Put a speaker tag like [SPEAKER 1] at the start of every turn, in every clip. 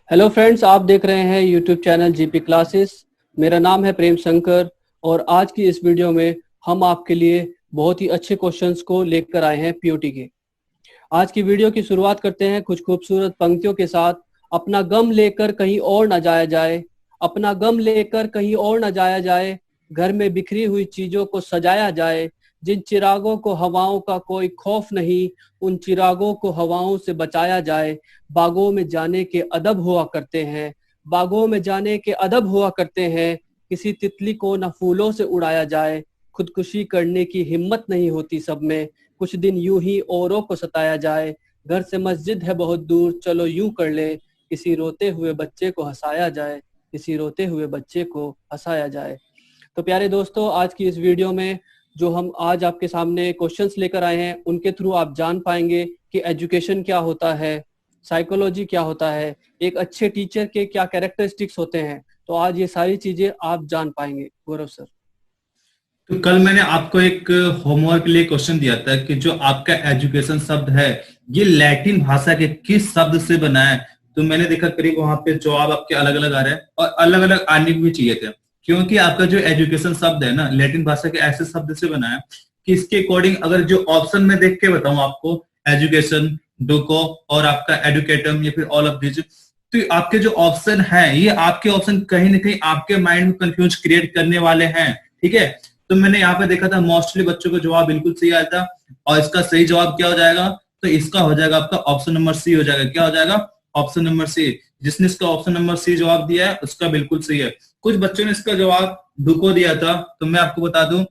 [SPEAKER 1] Hello friends, आप देख रहे हैं यूट्यूब चैनल जीपी क्लासेस। मेरा नाम है प्रेम शंकर और आज की इस वीडियो में हम आपके लिए बहुत ही अच्छे क्वेश्चंस को लेकर आए हैं पीओटी के। आज की वीडियो की शुरुआत करते हैं कुछ खूबसूरत पंक्तियों के साथ। अपना गम लेकर कहीं और न जाया जाए, अपना गम लेकर कहीं और न जाया जाए, घर में बिखरी हुई चीजों को सजाया जाए। जिन चिरागों को हवाओं का कोई खौफ नहीं, उन चिरागों को हवाओं से बचाया जाए। बागों में जाने के अदब हुआ करते हैं, बागों में जाने के अदब हुआ करते हैं। किसी तितली को न फूलों से उड़ाया जाए, खुदकुशी करने की हिम्मत नहीं होती सब में। कुछ दिन यूं ही औरों को सताया जाए, घर से मस्जिद है बहुत दूर, चलो यूं कर ले। किसी रोते हुए बच्चे को हंसाया जाए, किसी रोते हुए बच्चे को हंसाया जाए। तो प्यारे दोस्तों, आज की इस वीडियो में जो हम आज आपके सामने क्वेश्चंस लेकर आए हैं, उनके थ्रू आप जान पाएंगे कि एजुकेशन क्या होता है, साइकोलॉजी क्या होता है, एक अच्छे टीचर के क्या कैरेक्टरिस्टिक्स होते हैं। तो आज ये सारी चीजें आप जान पाएंगे। गौरव सर,
[SPEAKER 2] तो कल मैंने आपको एक होमवर्क के लिए क्वेश्चन दिया था कि जो आपका एजुकेशन शब्द है ये लैटिन भाषा के किस शब्द से बना है। तो मैंने देखा करीब वहां पे जवाब आपके अलग अलग आ रहे हैं और अलग अलग आने भी चाहिए थे, क्योंकि आपका जो एजुकेशन शब्द है ना लैटिन भाषा के ऐसे शब्द से बना है कि इसके अकॉर्डिंग अगर जो ऑप्शन में देख के बताऊं आपको, एजुकेशन, डोको और आपका एडुकेटम या फिर ऑल ऑफ दिस, तो आपके जो ऑप्शन है ये आपके ऑप्शन कहीं ना कहीं आपके माइंड में कंफ्यूज क्रिएट करने वाले हैं। ठीक है, तो मैंने यहाँ पे देखा था मोस्टली बच्चों का जवाब बिल्कुल सही आया था और इसका सही जवाब क्या हो जाएगा, तो इसका हो जाएगा आपका ऑप्शन नंबर सी हो जाएगा। क्या हो जाएगा? Option number C. जिसने इसका ऑप्शन नंबर सी जवाब दिया है उसका बिल्कुल सही है। कुछ बच्चों ने इसका जवाब डुको दिया था, तो मैं आपको बता दूं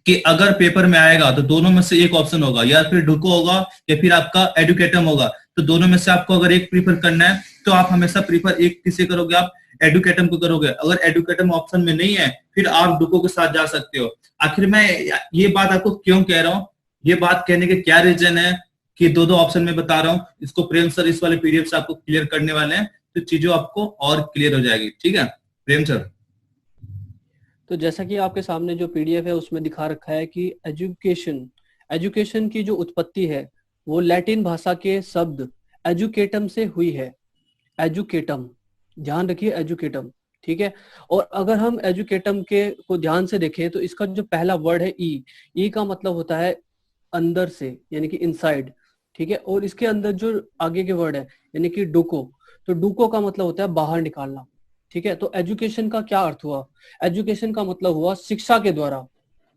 [SPEAKER 2] कि अगर पेपर में आएगा तो दोनों में से एक ऑप्शन होगा, या फिर डुको होगा या फिर आपका एडुकेटम होगा। तो दोनों में से आपको अगर एक प्रीफर करना है तो आप हमेशा प्रीफर एक किसे करोगे, आप एडुकेटम को करोगे। अगर एडुकेटम ऑप्शन में नहीं है फिर आप डुको के साथ जा सकते हो। आखिर मैं ये बात आपको क्यों कह रहा हूँ, ये बात कहने के क्या रीजन है कि दो दो ऑप्शन में बता रहा हूँ, इसको प्रेम सर इस वाले पीडीएफ से आपको क्लियर करने वाले हैं, तो चीजों आपको और क्लियर हो जाएगी। ठीक है प्रेम सर?
[SPEAKER 1] तो जैसा कि आपके सामने जो पीडीएफ है उसमें दिखा रखा है कि एजुकेशन एजुकेशन की जो उत्पत्ति है वो लैटिन भाषा के शब्द एजुकेटम से हुई है। एजुकेटम, ध्यान रखिए, एजुकेटम। ठीक है, और अगर हम एजुकेटम के को ध्यान से देखें तो इसका जो पहला वर्ड है ई का मतलब होता है अंदर से, यानी कि इनसाइड। ठीक है, और इसके अंदर जो आगे के वर्ड है यानी कि डुको, तो डुको का मतलब होता है बाहर निकालना। ठीक है, तो एजुकेशन का क्या अर्थ हुआ? एजुकेशन का मतलब हुआ शिक्षा के द्वारा,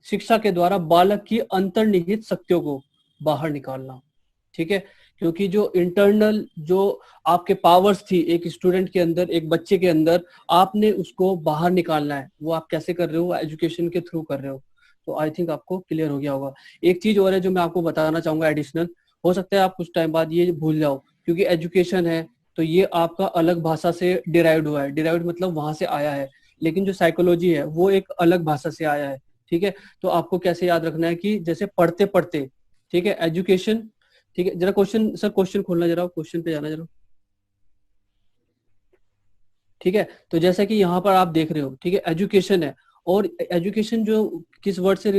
[SPEAKER 1] शिक्षा के द्वारा बालक की अंतर्निहित शक्तियों को बाहर निकालना। ठीक है, क्योंकि जो इंटरनल जो आपके पावर्स थी एक स्टूडेंट के अंदर, एक बच्चे के अंदर, आपने उसको बाहर निकालना है। वो आप कैसे कर रहे हो? एजुकेशन के थ्रू कर रहे हो। तो आई थिंक आपको क्लियर हो गया होगा। एक चीज और है जो मैं आपको बताना चाहूंगा एडिशनल, हो सकता है आप कुछ टाइम बाद ये भूल जाओ, क्योंकि एजुकेशन है तो ये आपका अलग भाषा से डिराइव्ड हुआ है। डिराइव्ड मतलब वहां से आया है, लेकिन जो साइकोलॉजी है वो एक अलग भाषा से आया है। ठीक है, तो आपको कैसे याद रखना है कि जैसे पढ़ते पढ़ते, ठीक है, एजुकेशन। ठीक है, जरा क्वेश्चन सर, क्वेश्चन खोलना, जरा क्वेश्चन पे जाना जरा। ठीक है, तो जैसा कि यहाँ पर आप देख रहे हो, ठीक है, एजुकेशन है, और एजुकेशन जो किस वर्ड से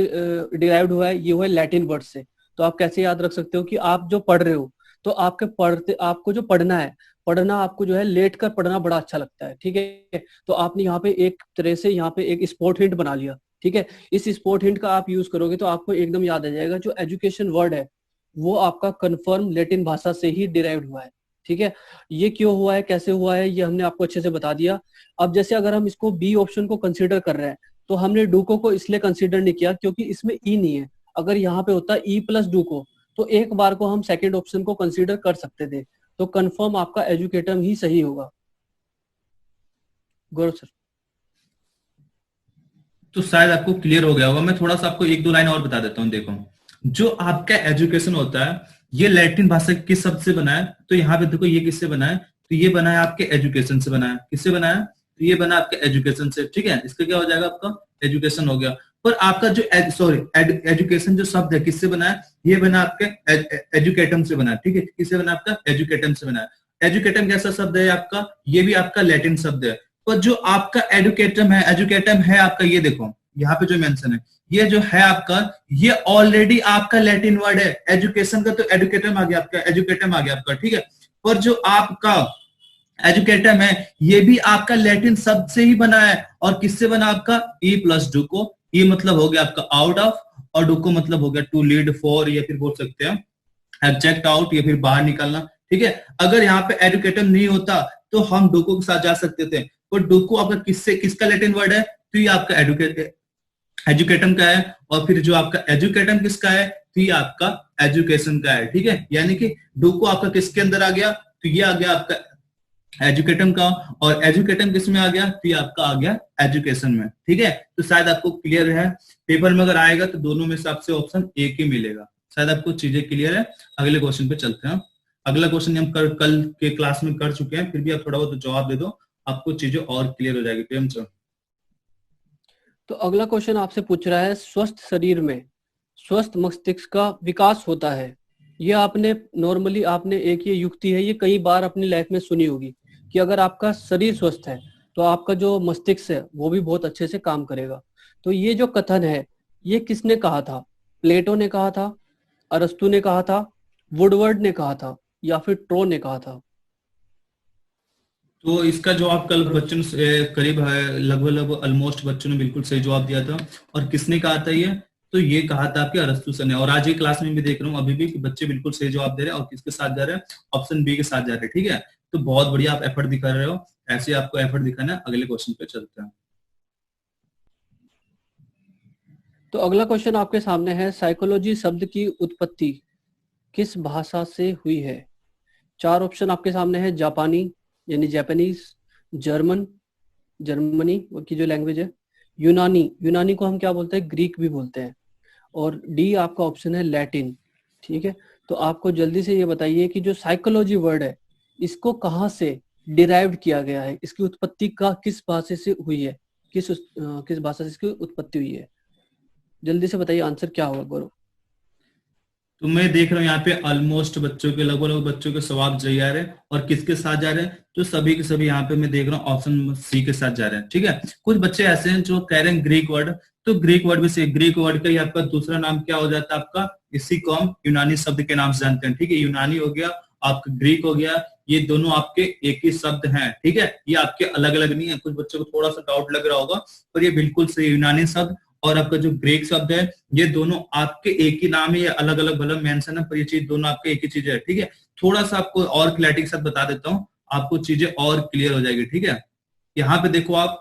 [SPEAKER 1] डिराइव्ड हुआ है, ये हुआ है लैटिन वर्ड से। तो आप कैसे याद रख सकते हो कि आप जो पढ़ रहे हो, तो आपके पढ़ते, आपको जो पढ़ना है, पढ़ना आपको जो है लेट कर पढ़ना बड़ा अच्छा लगता है। ठीक है, तो आपने यहाँ पे एक तरह से यहाँ पे एक स्पॉट हिंट बना लिया। ठीक है, इस स्पॉट हिंट का आप यूज करोगे तो आपको एकदम याद आ जाएगा जो एजुकेशन वर्ड है वो आपका कन्फर्म लैटिन भाषा से ही डिराइव्ड हुआ है। ठीक है, ये क्यों हुआ है, कैसे हुआ है, ये हमने आपको अच्छे से बता दिया। अब जैसे अगर हम इसको बी ऑप्शन को कंसीडर कर रहे हैं, तो हमने डूको को इसलिए कंसीडर नहीं किया क्योंकि इसमें ई नहीं है। अगर यहाँ पे होता ई प्लस डूको तो एक बार को हम सेकेंड ऑप्शन को कंसीडर कर सकते थे। तो कंफर्म आपका एजुकेटम ही सही होगा। गौरव सर,
[SPEAKER 2] तो शायद आपको क्लियर हो गया होगा। मैं थोड़ा सा आपको एक दो लाइन और बता देता हूँ। देखो, जो आपका एजुकेशन होता है ये लैटिन भाषा किस शब्द से बना है, तो यहाँ पे देखो ये किससे बना है, तो ये बना है आपके एजुकेशन से बना है। किससे बना है? तो ये बना आपके एजुकेशन से। ठीक है, इसका क्या हो जाएगा? आपका एजुकेशन हो गया। पर आपका जो एजुकेशन जो शब्द है किससे बना है? ये बना आपके एजुकेटम से बना है। ठीक है, किससे बना? आपका एजुकेटम से बना है। एजुकेटम कैसा शब्द है आपका? ये भी आपका लैटिन शब्द है। पर जो आपका एजुकेटम है आपका, ये देखो यहाँ पे जो मेंशन है, ये जो है आपका, ये ऑलरेडी आपका लैटिन वर्ड है। एजुकेशन का तो एडुकेटम आ गया आपका, एजुकेटम आ गया आपका। ठीक है, पर जो आपका एजुकेटम है, ये भी आपका लैटिन शब्द से ही बना है। और किससे बना आपका? E plus डुको। ई मतलब हो गया आपका आउट ऑफ, और डुको मतलब हो गया टू लीड फॉर, या फिर बोल सकते हैं एब्जेक्ट आउट, या फिर बाहर निकलना। ठीक है, अगर यहाँ पे एजुकेटम नहीं होता तो हम डुको के साथ जा सकते थे, पर डुको आपका किसका लैटिन वर्ड है? तो ये आपका एजुकेटम का है। और फिर जो आपका एजुकेटम किसका है? तो ये आपका एजुकेशन का है। ठीक है, यानी कि डुको आपका किसके अंदर आ गया? तो ये आ गया आपका एजुकेटम का, और एजुकेटम किस में आ गया? तो ये आपका आ गया एजुकेशन में। ठीक है, तो शायद आपको क्लियर है। पेपर में अगर आएगा तो दोनों में से आपसे ऑप्शन एक ही मिलेगा। शायद आपको चीजें क्लियर है। अगले क्वेश्चन पे चलते हैं। अगला क्वेश्चन हम कल के क्लास में कर चुके हैं, फिर भी आप थोड़ा बहुत जवाब दे दो, आपको चीजें और क्लियर हो जाएगी। प्रेम सर,
[SPEAKER 1] तो अगला क्वेश्चन आपसे पूछ रहा है, स्वस्थ शरीर में स्वस्थ मस्तिष्क का विकास होता है। ये आपने नॉर्मली आपने एक ये युक्ति है, ये कई बार अपनी लाइफ में सुनी होगी कि अगर आपका शरीर स्वस्थ है तो आपका जो मस्तिष्क है वो भी बहुत अच्छे से काम करेगा। तो ये जो कथन है ये किसने कहा था? प्लेटो ने कहा था, अरस्तु ने कहा था, वुडवर्ड ने कहा था, या फिर ट्रो ने कहा था?
[SPEAKER 2] तो इसका जवाब कल बच्चों से करीब है, लगभग ऑलमोस्ट बच्चों ने बिल्कुल सही जवाब दिया था। और किसने कहा था ये? तो ये कहा था आपके अरस्तु सर ने। और आज ये क्लास में भी देख रहा हूँ अभी भी कि बच्चे बिल्कुल सही जवाब दे रहे हैं, और किसके साथ जा रहे हैं? ऑप्शन बी के साथ जा रहे हैं। ठीक है, तो बहुत बढ़िया, आप एफर्ट दिखा रहे हो, ऐसे आपको एफर्ट दिखाना है। अगले क्वेश्चन पे चलते हैं।
[SPEAKER 1] तो अगला क्वेश्चन आपके सामने है, साइकोलॉजी शब्द की उत्पत्ति किस भाषा से हुई है? चार ऑप्शन आपके सामने है, जापानी यानी जापानीज, जर्मन जर्मनी की जो लैंग्वेज है, यूनानी, यूनानी को हम क्या बोलते हैं? ग्रीक भी बोलते हैं, और डी आपका ऑप्शन है लैटिन। ठीक है, तो आपको जल्दी से ये बताइए कि जो साइकोलॉजी वर्ड है इसको कहाँ से डिराइव्ड किया गया है, इसकी उत्पत्ति का किस भाषा से हुई है, किस भाषा से इसकी उत्पत्ति हुई है? जल्दी से बताइए आंसर क्या होगा गौरव।
[SPEAKER 2] तो मैं देख रहा हूँ यहाँ पे ऑलमोस्ट बच्चों के लगभग बच्चों के जवाब सही आ रहे हैं। और किसके साथ जा रहे हैं? तो सभी के सभी यहाँ पे मैं देख रहा हूँ ऑप्शन सी के साथ जा रहे हैं। ठीक है, कुछ बच्चे ऐसे हैं जो कह रहे हैं ग्रीक वर्ड, तो ग्रीक वर्ड भी से, ग्रीक वर्ड का ही आपका दूसरा नाम क्या हो जाता है? आपका इसी को हम यूनानी शब्द के नाम से जानते हैं। ठीक है, यूनानी हो गया, आपका ग्रीक हो गया, ये दोनों आपके एक ही शब्द हैं। ठीक है, ये आपके अलग अलग नहीं है। कुछ बच्चों को थोड़ा सा डाउट लग रहा होगा, पर ये बिल्कुल सही यूनानी शब्द और आपका जो ग्रीक शब्द है, ये दोनों आपके एक ही नाम है, ये अलग अलग भले मेंशन है, पर ये चीज दोनों आपके एक ही चीज है। ठीक है, थोड़ा सा आपको और क्लैरिटी के साथ बता देता हूँ, आपको चीजें और क्लियर हो जाएगी। ठीक है, यहाँ पे देखो आप,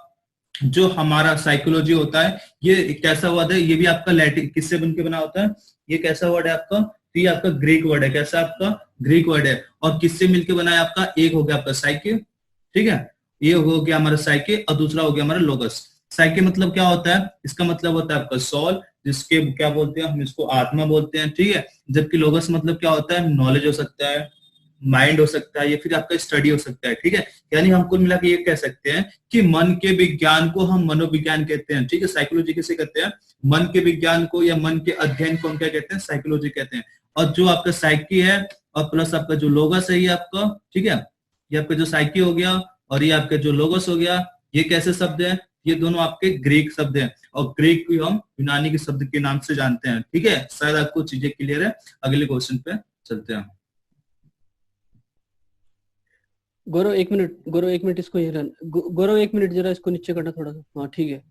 [SPEAKER 2] जो हमारा साइकोलॉजी होता है ये कैसा वर्ड है? ये भी आपका लैटिन किससे बनके बना होता है? ये कैसा वर्ड है आपका? तो ये आपका ग्रीक वर्ड है। कैसा आपका? ग्रीक वर्ड है। और किससे मिलके बना है आपका? एक हो गया आपका साइके, ठीक है, ये हो गया हमारा साइके, और दूसरा हो गया हमारा लोगस। साइके मतलब क्या होता है? इसका मतलब होता है आपका सोल, जिसके क्या बोलते हैं हम? इसको आत्मा बोलते हैं। ठीक है, जबकि लोगस मतलब क्या होता है? नॉलेज हो सकता है, माइंड हो सकता है, या फिर आपका स्टडी हो सकता है। ठीक है, यानी हम कुल मिला के ये कह सकते हैं कि मन के विज्ञान को हम मनोविज्ञान कहते हैं। ठीक है, साइकोलॉजी किसे कहते हैं? मन के विज्ञान को या मन के अध्ययन को हम क्या कहते हैं? साइकोलॉजी कहते हैं। और जो आपका साइकी है और प्लस आपका जो लोगस है ये आपका, ठीक है, ये आपका जो साइकी हो गया और ये आपका जो लोगस हो गया, ये कैसे शब्द है? ये दोनों आपके ग्रीक शब्द हैं, और ग्रीक को हम यूनानी के शब्द के नाम से जानते हैं। ठीक है, शायद आपको चीजें क्लियर है। अगले क्वेश्चन पे चलते हैं।
[SPEAKER 1] गौरव एक मिनट इसको गौरव एक मिनट जरा इसको नीचे करना थोड़ा सा। हाँ ठीक है,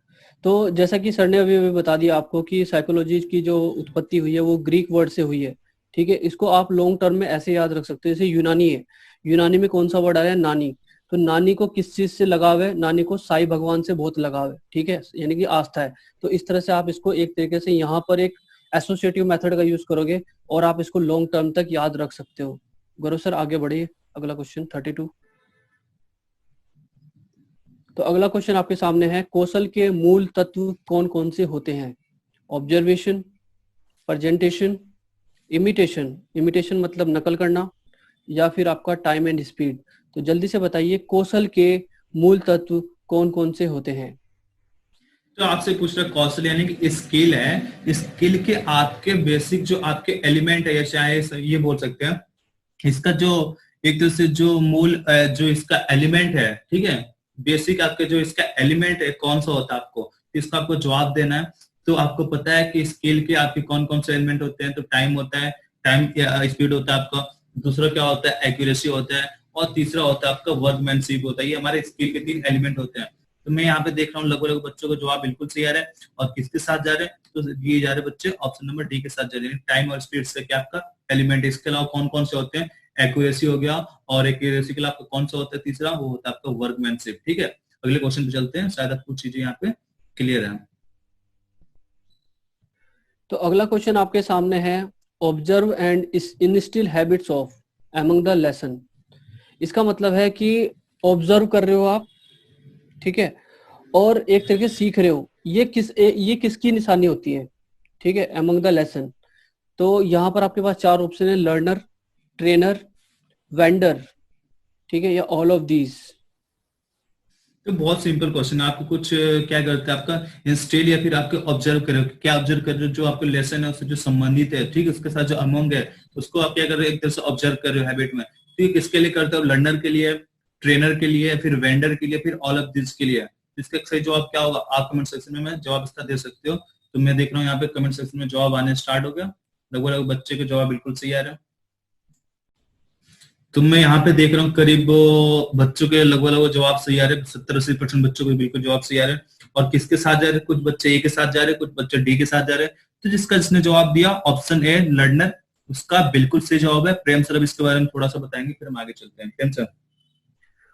[SPEAKER 1] तो जैसा कि सर ने अभी बता दिया आपको कि साइकोलॉजी की जो उत्पत्ति हुई है वो ग्रीक वर्ड से हुई है। ठीक है, इसको आप लॉन्ग टर्म में ऐसे याद रख सकते हो, जैसे यूनानी है, यूनानी में कौन सा वर्ड आ रहा है? नानी। तो नानी को किस चीज से लगाव है? नानी को साईं भगवान से बहुत लगाव है। ठीक है, यानी कि आस्था है। तो इस तरह से आप इसको एक तरीके से यहाँ पर एक एसोसिएटिव मेथड का यूज करोगे और आप इसको लॉन्ग टर्म तक याद रख सकते हो। गौरव सर आगे बढ़िए, अगला क्वेश्चन 32। तो अगला क्वेश्चन आपके सामने है, कौशल के मूल तत्व कौन कौन से होते हैं? ऑब्जर्वेशन, प्रेजेंटेशन, इमिटेशन, इमिटेशन मतलब नकल करना, या फिर आपका टाइम एंड स्पीड। तो जल्दी से बताइए कौशल के मूल तत्व कौन कौन से होते हैं?
[SPEAKER 2] तो आपसे पूछ रहा कौशल यानी कि स्किल है, स्किल के आपके बेसिक जो आपके एलिमेंट है, या चाहे ये बोल सकते हैं इसका जो एक तरह से जो मूल जो इसका एलिमेंट है, ठीक है, बेसिक आपके जो इसका एलिमेंट है कौन सा होता है, आपको इसका आपको जवाब देना है। तो आपको पता है कि स्किल के आपके कौन कौन से एलिमेंट होते हैं? तो टाइम होता है, टाइम स्पीड होता है आपका, दूसरा क्या होता है? एक्यूरेसी होता है, और तीसरा होता है आपका वर्कमैनशिप होता है। ये हमारे स्किल के 3 एलिमेंट होते हैं। तो मैं यहाँ पे देख रहा हूँ लगभग लगभग बच्चों का जवाब बिल्कुल सही आ रहा है। और किसके साथ जा रहे हैं, तो ये जा रहे बच्चे ऑप्शन नंबर डी के साथ जा रहे हैं, टाइम और स्पीड से क्या आपका एलिमेंट। इसके अलावा कौन कौन से होते हैं, एक्यूरेसी हो गया, और एक्यूरेसी के अलावा आपका कौन सा होता है तीसरा, वो होता है आपका वर्कमैनशिप। ठीक है, अगले क्वेश्चन पे चलते हैं, शायद आपको चीजें यहाँ पे क्लियर है।
[SPEAKER 1] तो अगला क्वेश्चन आपके सामने है, observe and instil habits of among the lesson. इसका मतलब है कि ऑब्जर्व कर रहे हो आप, ठीक है, और एक तरीके से सीख रहे हो। ये किसकी निशानी होती है, ठीक है, एमंग द लेसन। तो यहाँ पर आपके पास 4 ऑप्शन है, लर्नर, ट्रेनर, वेंडर, ठीक है, या ऑल ऑफ दीज।
[SPEAKER 2] तो बहुत सिंपल क्वेश्चन है। आपको कुछ क्या करते हैं, आपका इंस्टेल या फिर आपके ऑब्जर्व करो, क्या ऑब्जर्व कर रहे हो, जो आपके लेसन है उससे जो संबंधित है, ठीक है, उसके साथ जो अमंग है उसको आप क्या कर रहे हो, एक तरह से ऑब्जर्व कर रहे हो हैबिट में। तो ये किसके लिए करते हो, लर्नर के लिए, ट्रेनर के लिए, फिर वेंडर के लिए, फिर ऑल ऑफ दिस के लिए। इसका सही जवाब क्या होगा, आप कमेंट सेक्शन में जवाब इसका दे सकते हो। तो मैं देख रहा हूँ यहाँ पे कमेंट सेक्शन में जवाब आने स्टार्ट हो गया, लगभग बच्चे के जवाब बिल्कुल सही आ रहे हैं। तो मैं यहाँ पे देख रहा हूँ करीब बच्चों के लगभग जवाब सही आ रहे हैं, 70-80% बच्चों के बिल्कुल जवाब सही आ रहे हैं। और किसके साथ जा रहे हैं, कुछ बच्चे ए के साथ जा रहे हैं, कुछ बच्चे डी के साथ जा रहे हैं। तो जिसने जवाब दिया ऑप्शन ए लर्नर, उसका बिल्कुल सही जवाब है। प्रेम सर अब इसके बारे में थोड़ा सा बताएंगे, फिर हम आगे चलते हैं। प्रेम सर,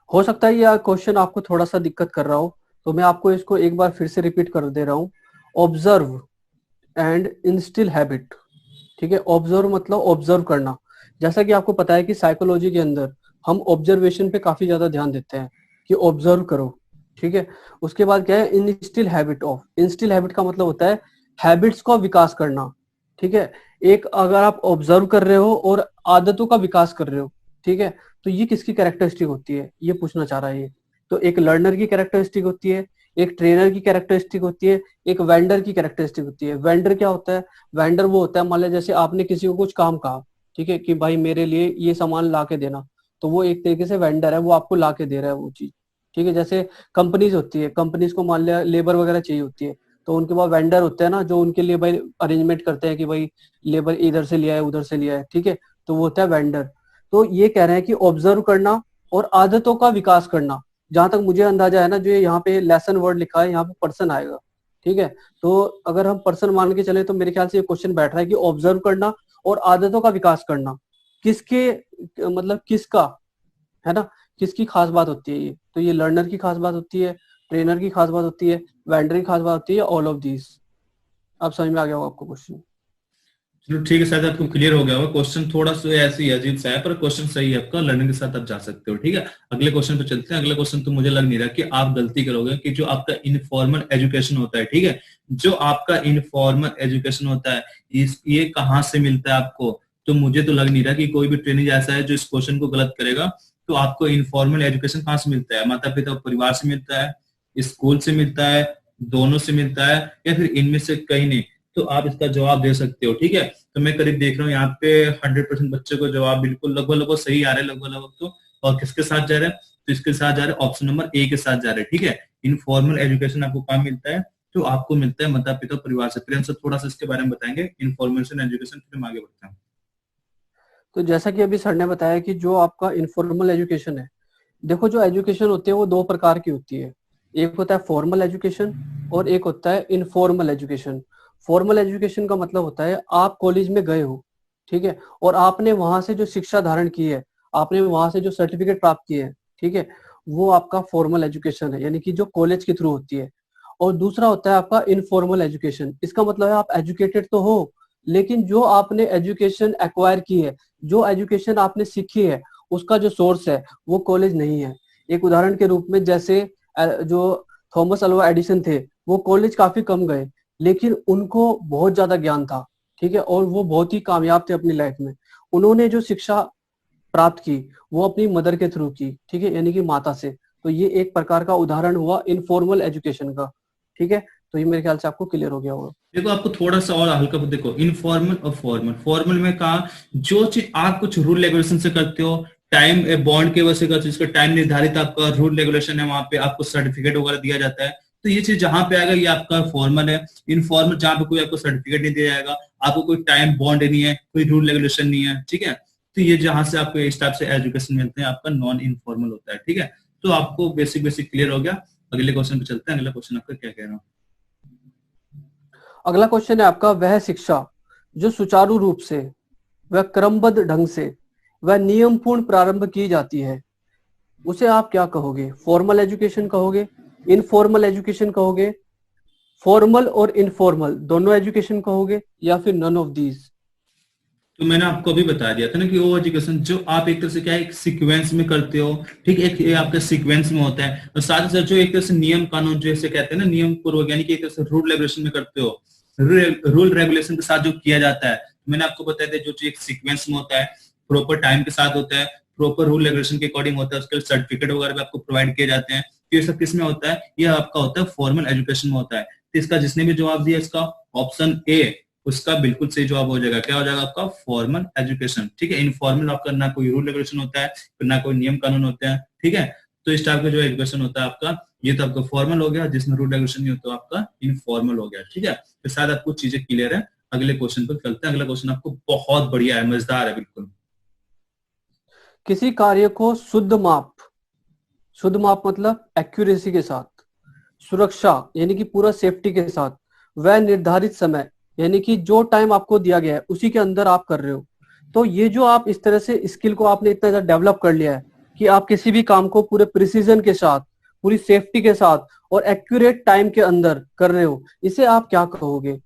[SPEAKER 1] हो सकता है यह क्वेश्चन आपको थोड़ा सा दिक्कत कर रहा हो, तो मैं आपको इसको एक बार फिर से रिपीट कर दे रहा हूँ। ऑब्जर्व एंड इंस्टिल हैबिट, ठीक है। ऑब्जर्व मतलब ऑब्जर्व करना। जैसा कि आपको पता है कि साइकोलॉजी के अंदर हम ऑब्जर्वेशन पे काफी ज्यादा ध्यान देते हैं कि ऑब्जर्व करो, ठीक है। उसके बाद क्या है, instil habit of. Instil habit का मतलब होता है हैबिट्स का विकास करना, ठीक है। एक अगर आप ऑब्जर्व कर रहे हो और आदतों का विकास कर रहे हो, ठीक है, तो ये किसकी कैरेक्टरिस्टिक होती है, ये पूछना चाह रहा है ये। तो एक लर्नर की कैरेक्टरिस्टिक होती है, एक ट्रेनर की कैरेक्टरिस्टिक होती है, एक वेंडर की कैरेक्टरिस्टिक होती है। वेंडर क्या होता है, वेंडर वो होता है, मान लीजिए जैसे आपने किसी को कुछ काम कहा, ठीक है, कि भाई मेरे लिए ये सामान ला के देना, तो वो एक तरीके से वेंडर है, वो आपको ला के दे रहा है वो चीज, ठीक है। जैसे कंपनीज होती है, कंपनीज को मान लिया लेबर वगैरह चाहिए होती है, तो उनके पास वेंडर होते हैं ना, जो उनके लिए भाई अरेंजमेंट करते हैं कि भाई लेबर इधर से लिया है उधर से लिया है, ठीक है, तो वो होता है वेंडर। तो ये कह रहे हैं कि ऑब्जर्व करना और आदतों का विकास करना। जहां तक मुझे अंदाजा है ना, जो यहाँ पे लेसन वर्ड लिखा है, यहाँ पे पर्सन आएगा, ठीक है। तो अगर हम पर्सन मान के चले तो मेरे ख्याल से ये क्वेश्चन बैठ रहा है कि ऑब्जर्व करना और आदतों का विकास करना किसके, मतलब किसका, है ना, किसकी खास बात होती है ये। तो ये लर्नर की खास बात होती है, ट्रेनर की खास बात होती है, वेंडर की खास बात होती है, ऑल ऑफ दीज। अब समझ में आ गया होगा आपको क्वेश्चन।
[SPEAKER 2] चलो ठीक है, शायद आपको क्लियर हो गया होगा। क्वेश्चन थोड़ा सा ऐसे ही अजीब सा है, पर क्वेश्चन सही है आपका, लर्निंग के साथ आप जा सकते हो। ठीक है, अगले क्वेश्चन पे चलते हैं। अगला क्वेश्चन तो मुझे लग नहीं रहा कि आप गलती करोगे, कि जो आपका इनफॉर्मल एजुकेशन होता है, ठीक है, जो आपका इनफॉर्मल एजुकेशन होता है, ये कहाँ से मिलता है आपको। तो मुझे तो लग नहीं रहा कि कोई भी ट्रेनिंग ऐसा है जो इस क्वेश्चन को गलत करेगा। तो आपको इनफॉर्मल एजुकेशन कहाँ से मिलता है, माता पिता परिवार से मिलता है, स्कूल से मिलता है, दोनों से मिलता है, या फिर इनमें से कहीं नहीं। तो आप इसका जवाब दे सकते हो। ठीक है, तो मैं करीब देख रहा हूँ यहाँ पे 100% बच्चे को जवाब बिल्कुल लगभग लगभग सही आ रहे हैं, लगभग लगभग। तो और किसके साथ जा रहे हैं, तो इसके साथ जा रहे हैं, ऑप्शन नंबर ए के साथ जा रहे हैं। ठीक है, इनफॉर्मल एजुकेशन आपको कहाँ मिलता है, तो आपको मिलता है माता पिता परिवार से। प्रेम से थोड़ा सा इसके बारे में बताएंगे, इनफॉर्मेशन एजुकेशन, फिर हम आगे बढ़ते हैं।
[SPEAKER 1] तो जैसा कि अभी सर ने बताया कि जो आपका इनफॉर्मल एजुकेशन है, देखो जो एजुकेशन होती है वो 2 प्रकार की होती है। एक होता है फॉर्मल एजुकेशन और एक होता है इनफॉर्मल एजुकेशन। फॉर्मल एजुकेशन का मतलब होता है आप कॉलेज में गए हो, ठीक है, और आपने वहां से जो शिक्षा धारण की है, आपने वहां से जो सर्टिफिकेट प्राप्त किए हैं, ठीक है, वो आपका फॉर्मल एजुकेशन है, यानी कि जो कॉलेज के थ्रू होती है। और दूसरा होता है आपका इनफॉर्मल एजुकेशन। इसका मतलब है आप एजुकेटेड तो हो, लेकिन जो आपने एजुकेशन एक्वायर की है, जो एजुकेशन आपने सीखी है, उसका जो सोर्स है वो कॉलेज नहीं है। एक उदाहरण के रूप में जैसे जो थॉमस अल्वा एडिसन थे, वो कॉलेज काफी कम गए, लेकिन उनको बहुत ज्यादा ज्ञान था, ठीक है, और वो बहुत ही कामयाब थे अपनी लाइफ में। उन्होंने जो शिक्षा प्राप्त की वो अपनी मदर के थ्रू की, ठीक है, यानी कि माता से। तो ये एक प्रकार का उदाहरण हुआ इनफॉर्मल एजुकेशन का, ठीक है। तो ये मेरे ख्याल से आपको क्लियर हो गया होगा।
[SPEAKER 2] देखो आपको थोड़ा सा और हल्का देखो, इनफॉर्मल और फॉर्मल। फॉर्मल में कहा जो चीज आप कुछ रूल रेगुलेशन से करते हो, टाइम बॉन्ड के वजह से करते हो, जिसका टाइम निर्धारित आपका रूल रेगुलेशन है, वहां पे आपको सर्टिफिकेट वगैरह दिया जाता है। तो ये चीज जहां पे आएगा ये आपका फॉर्मल है। इनफॉर्मल जहां पे कोई आपको सर्टिफिकेट नहीं दिया जाएगा, आपको कोई टाइम बॉन्ड नहीं है, कोई रूल रेगुलेशन नहीं है, ठीक है। तो ये जहां से आपको इस टाइप से एजुकेशन मिलते हैं आपका नॉन इनफॉर्मल होता है। ठीक है, तो आपको बेसिक बेसिक क्लियर हो गया। अगले क्वेश्चन पे चलते हैं। अगला क्वेश्चन आपका क्या कह रहा हूँ।
[SPEAKER 1] अगला क्वेश्चन है आपका, वह शिक्षा जो सुचारू रूप से वह क्रमबद्ध ढंग से वह नियमपूर्ण प्रारंभ की जाती है, उसे आप क्या कहोगे? फॉर्मल एजुकेशन कहोगे, इनफॉर्मल एजुकेशन कहोगे, फॉर्मल और इनफॉर्मल दोनों एजुकेशन कहोगे, या फिर नन ऑफ दीज?
[SPEAKER 2] तो मैंने आपको अभी बता दिया था ना कि वो एजुकेशन जो आप एक तरह से क्या है, एक सीक्वेंस में करते हो। ठीक, एक ये आपका सीक्वेंस में होता है, और साथ ही साथ जो एक तरह से नियम कानून जैसे कहते हैं ना, नियम पूर्वक, यानी कि एक तरह से रूल रेगुलेशन में करते हो, रूल रेगुलेशन के साथ जो किया जाता है। मैंने आपको बताया था जो एक सीक्वेंस में होता है, प्रॉपर टाइम के साथ होता है, प्रॉपर रूल रेगुलेशन के अकॉर्डिंग होता है, उसके सर्टिफिकेट वगैरह भी आपको प्रोवाइड किए जाते हैं। तो ये सब किस में होता है? ये आपका होता है फॉर्मल एजुकेशन में होता है। तो इसका जिसने भी जवाब दिया इसका ऑप्शन ए, उसका बिल्कुल सही जवाब हो जाएगा। क्या हो जाएगा आपका? Formal education. ठीक है, इनफॉर्मल आपका ना कोई रूल रेगुलेशन होता है, ना कोई नियम कानून होता है। ठीक है, तो इस टाइप का जो एजुकेशन होता है आपका, ये तो आपका फॉर्मल हो गया, जिसमें रूल रेगुलेशन नहीं होता आपका इनफॉर्मल हो गया। ठीक है, तो शायद आपको चीजें क्लियर है। अगले क्वेश्चन पर चलते हैं। अगला क्वेश्चन आपको बहुत बढ़िया है, मजेदार है बिल्कुल।
[SPEAKER 1] किसी कार्य को शुद्ध माप मतलब एक्यूरेसी के साथ, सुरक्षा यानी कि पूरा सेफ्टी के साथ, वह निर्धारित समय यानी कि जो टाइम आपको दिया गया है उसी के अंदर आप कर रहे हो। तो ये जो आप इस तरह से स्किल को आपने इतना ज्यादा डेवलप कर लिया है कि आप किसी भी काम को पूरे प्रिसीजन के साथ, पूरी सेफ्टी के साथ और एक्यूरेट टाइम के अंदर कर रहे हो, इसे आप क्या कहोगे?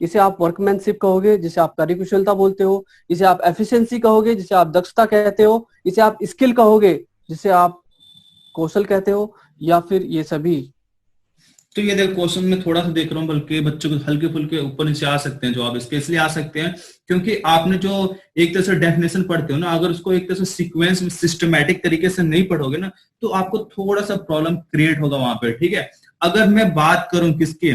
[SPEAKER 1] इसे आप वर्कमैनशिप कहोगे, जिसे आप कार्यकुशलता बोलते हो, इसे आप एफिशिएंसी कहोगे, जिसे आप दक्षता कहते हो, इसे आप स्किल कहोगे, जिसे आप कौशल कहते हो, या फिर ये सभी?
[SPEAKER 2] तो ये देखो, क्वेश्चन में थोड़ा सा देख रहा हूँ, बल्कि बच्चों को हल्के फुल्के ऊपर नीचे आ सकते हैं जवाब इसके। इसलिए आ सकते हैं क्योंकि आपने जो एक तरह से डेफिनेशन पढ़ते हो ना, अगर उसको एक तरह से सीक्वेंस में सिस्टमैटिक तरीके से नहीं पढ़ोगे ना, तो आपको थोड़ा सा प्रॉब्लम क्रिएट होगा वहां पे। ठीक है, अगर मैं बात करूं किसकी,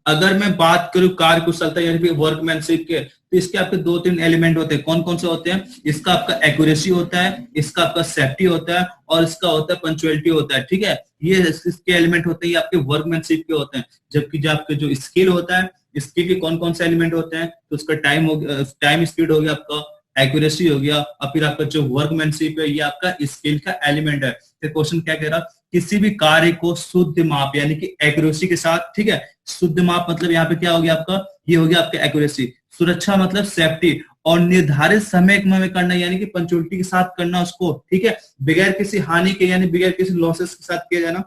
[SPEAKER 2] अगर मैं बात करूं कार्यकुशलता यानी कि वर्कमैनशिप के, तो इसके आपके दो तीन एलिमेंट होते हैं। कौन कौन से होते हैं? इसका आपका एक्यूरेसी होता है, इसका आपका सेफ्टी होता है, और इसका होता है पंचुअलिटी होता है। ठीक है, ये इसके एलिमेंट होते हैं, ये आपके वर्कमैनशिप के होते हैं। जबकि जो आपके जो स्किल होता है, स्किल के कौन कौन से एलिमेंट होते हैं? तो उसका टाइम हो गया, टाइम स्पीड हो गया, आपका एक्यूरेसी हो गया, और फिर आपका जो वर्कमैनशिप है ये आपका स्किल का एलिमेंट है। तो क्वेश्चन क्या कह रहा? किसी भी कार्य को शुद्ध माप यानी कि एक्यूरेसी के साथ, ठीक है, शुद्ध माप मतलब यहाँ पे क्या हो गया आपका? ये हो गया आपका एक्यूरेसी। सुरक्षा मतलब सेफ्टी, और निर्धारित समय में करना यानी कि पंचुअलिटी के साथ करना उसको, ठीक है, बगैर किसी हानि के यानी बगैर किसी लॉसेस के साथ किया जाना।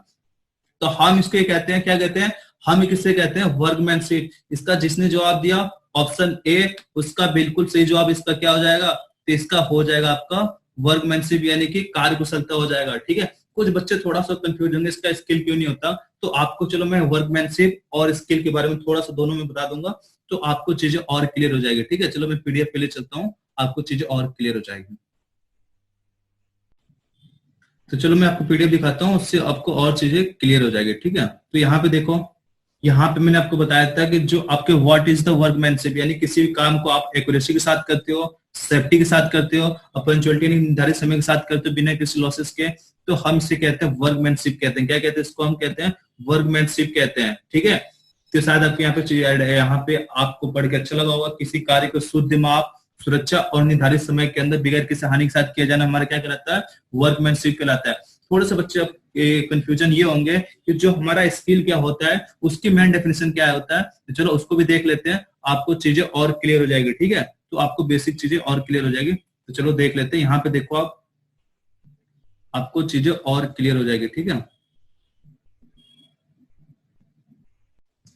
[SPEAKER 2] तो हम इसको कहते हैं, क्या कहते हैं? हम किससे कहते हैं? वर्कमैनशिप। इसका जिसने जवाब दिया ऑप्शन ए, उसका बिल्कुल सही जवाब इसका क्या हो जाएगा? तो इसका हो जाएगा आपका वर्कमैनशिप यानी कि कार्यकुशलता हो जाएगा। ठीक है, कुछ बच्चे थोड़ा सा कंफ्यूज होंगे इसका स्किल क्यों नहीं होता, तो आपको चलो मैं वर्कमैनशिप और स्किल के बारे में थोड़ा सा दोनों में बता दूंगा, तो आपको चीजें और क्लियर हो जाएगी। ठीक है, चलो मैं पीडीएफ पे ले चलता हूँ, आपको चीजें और क्लियर हो जाएगी। तो चलो मैं आपको पीडीएफ दिखाता हूँ, उससे आपको और चीजें क्लियर हो जाएगी। ठीक है, तो यहाँ पे देखो, यहाँ पे मैंने आपको बताया था कि जो आपके व्हाट इज द वर्कमैनशिप यानी किसी भी काम को आप एक्यूरेसी के साथ करते हो, सेफ्टी के साथ करते हो, और पंचुअलिटी निर्धारित समय के साथ करते हो बिना किसी लॉसेस के, तो हम इसे कहते हैं वर्कमैनशिप कहते हैं। क्या कहते हैं इसको? हम कहते हैं वर्कमैनशिप कहते हैं। ठीक है, तो शायद आपके यहाँ पे चीज ऐड है, यहाँ पे आपको पढ़ के अच्छा लगा होगा। किसी कार्य को शुद्ध माप, सुरक्षा और निर्धारित समय के अंदर बगैर किसी हानि के साथ किया जाना हमारा क्या कहलाता है? वर्कमैनशिप कहलाता है। थोड़े से बच्चे कंफ्यूजन ये होंगे कि जो हमारा स्किल क्या होता है, उसकी मेन डेफिनेशन क्या होता है, तो चलो उसको भी देख लेते हैं, आपको चीजें और क्लियर हो जाएगी। ठीक है, तो आपको बेसिक चीजें और क्लियर हो जाएगी। तो चलो देख लेते हैं, यहाँ पे देखो आप, आपको चीजें और क्लियर हो जाएगी। ठीक है,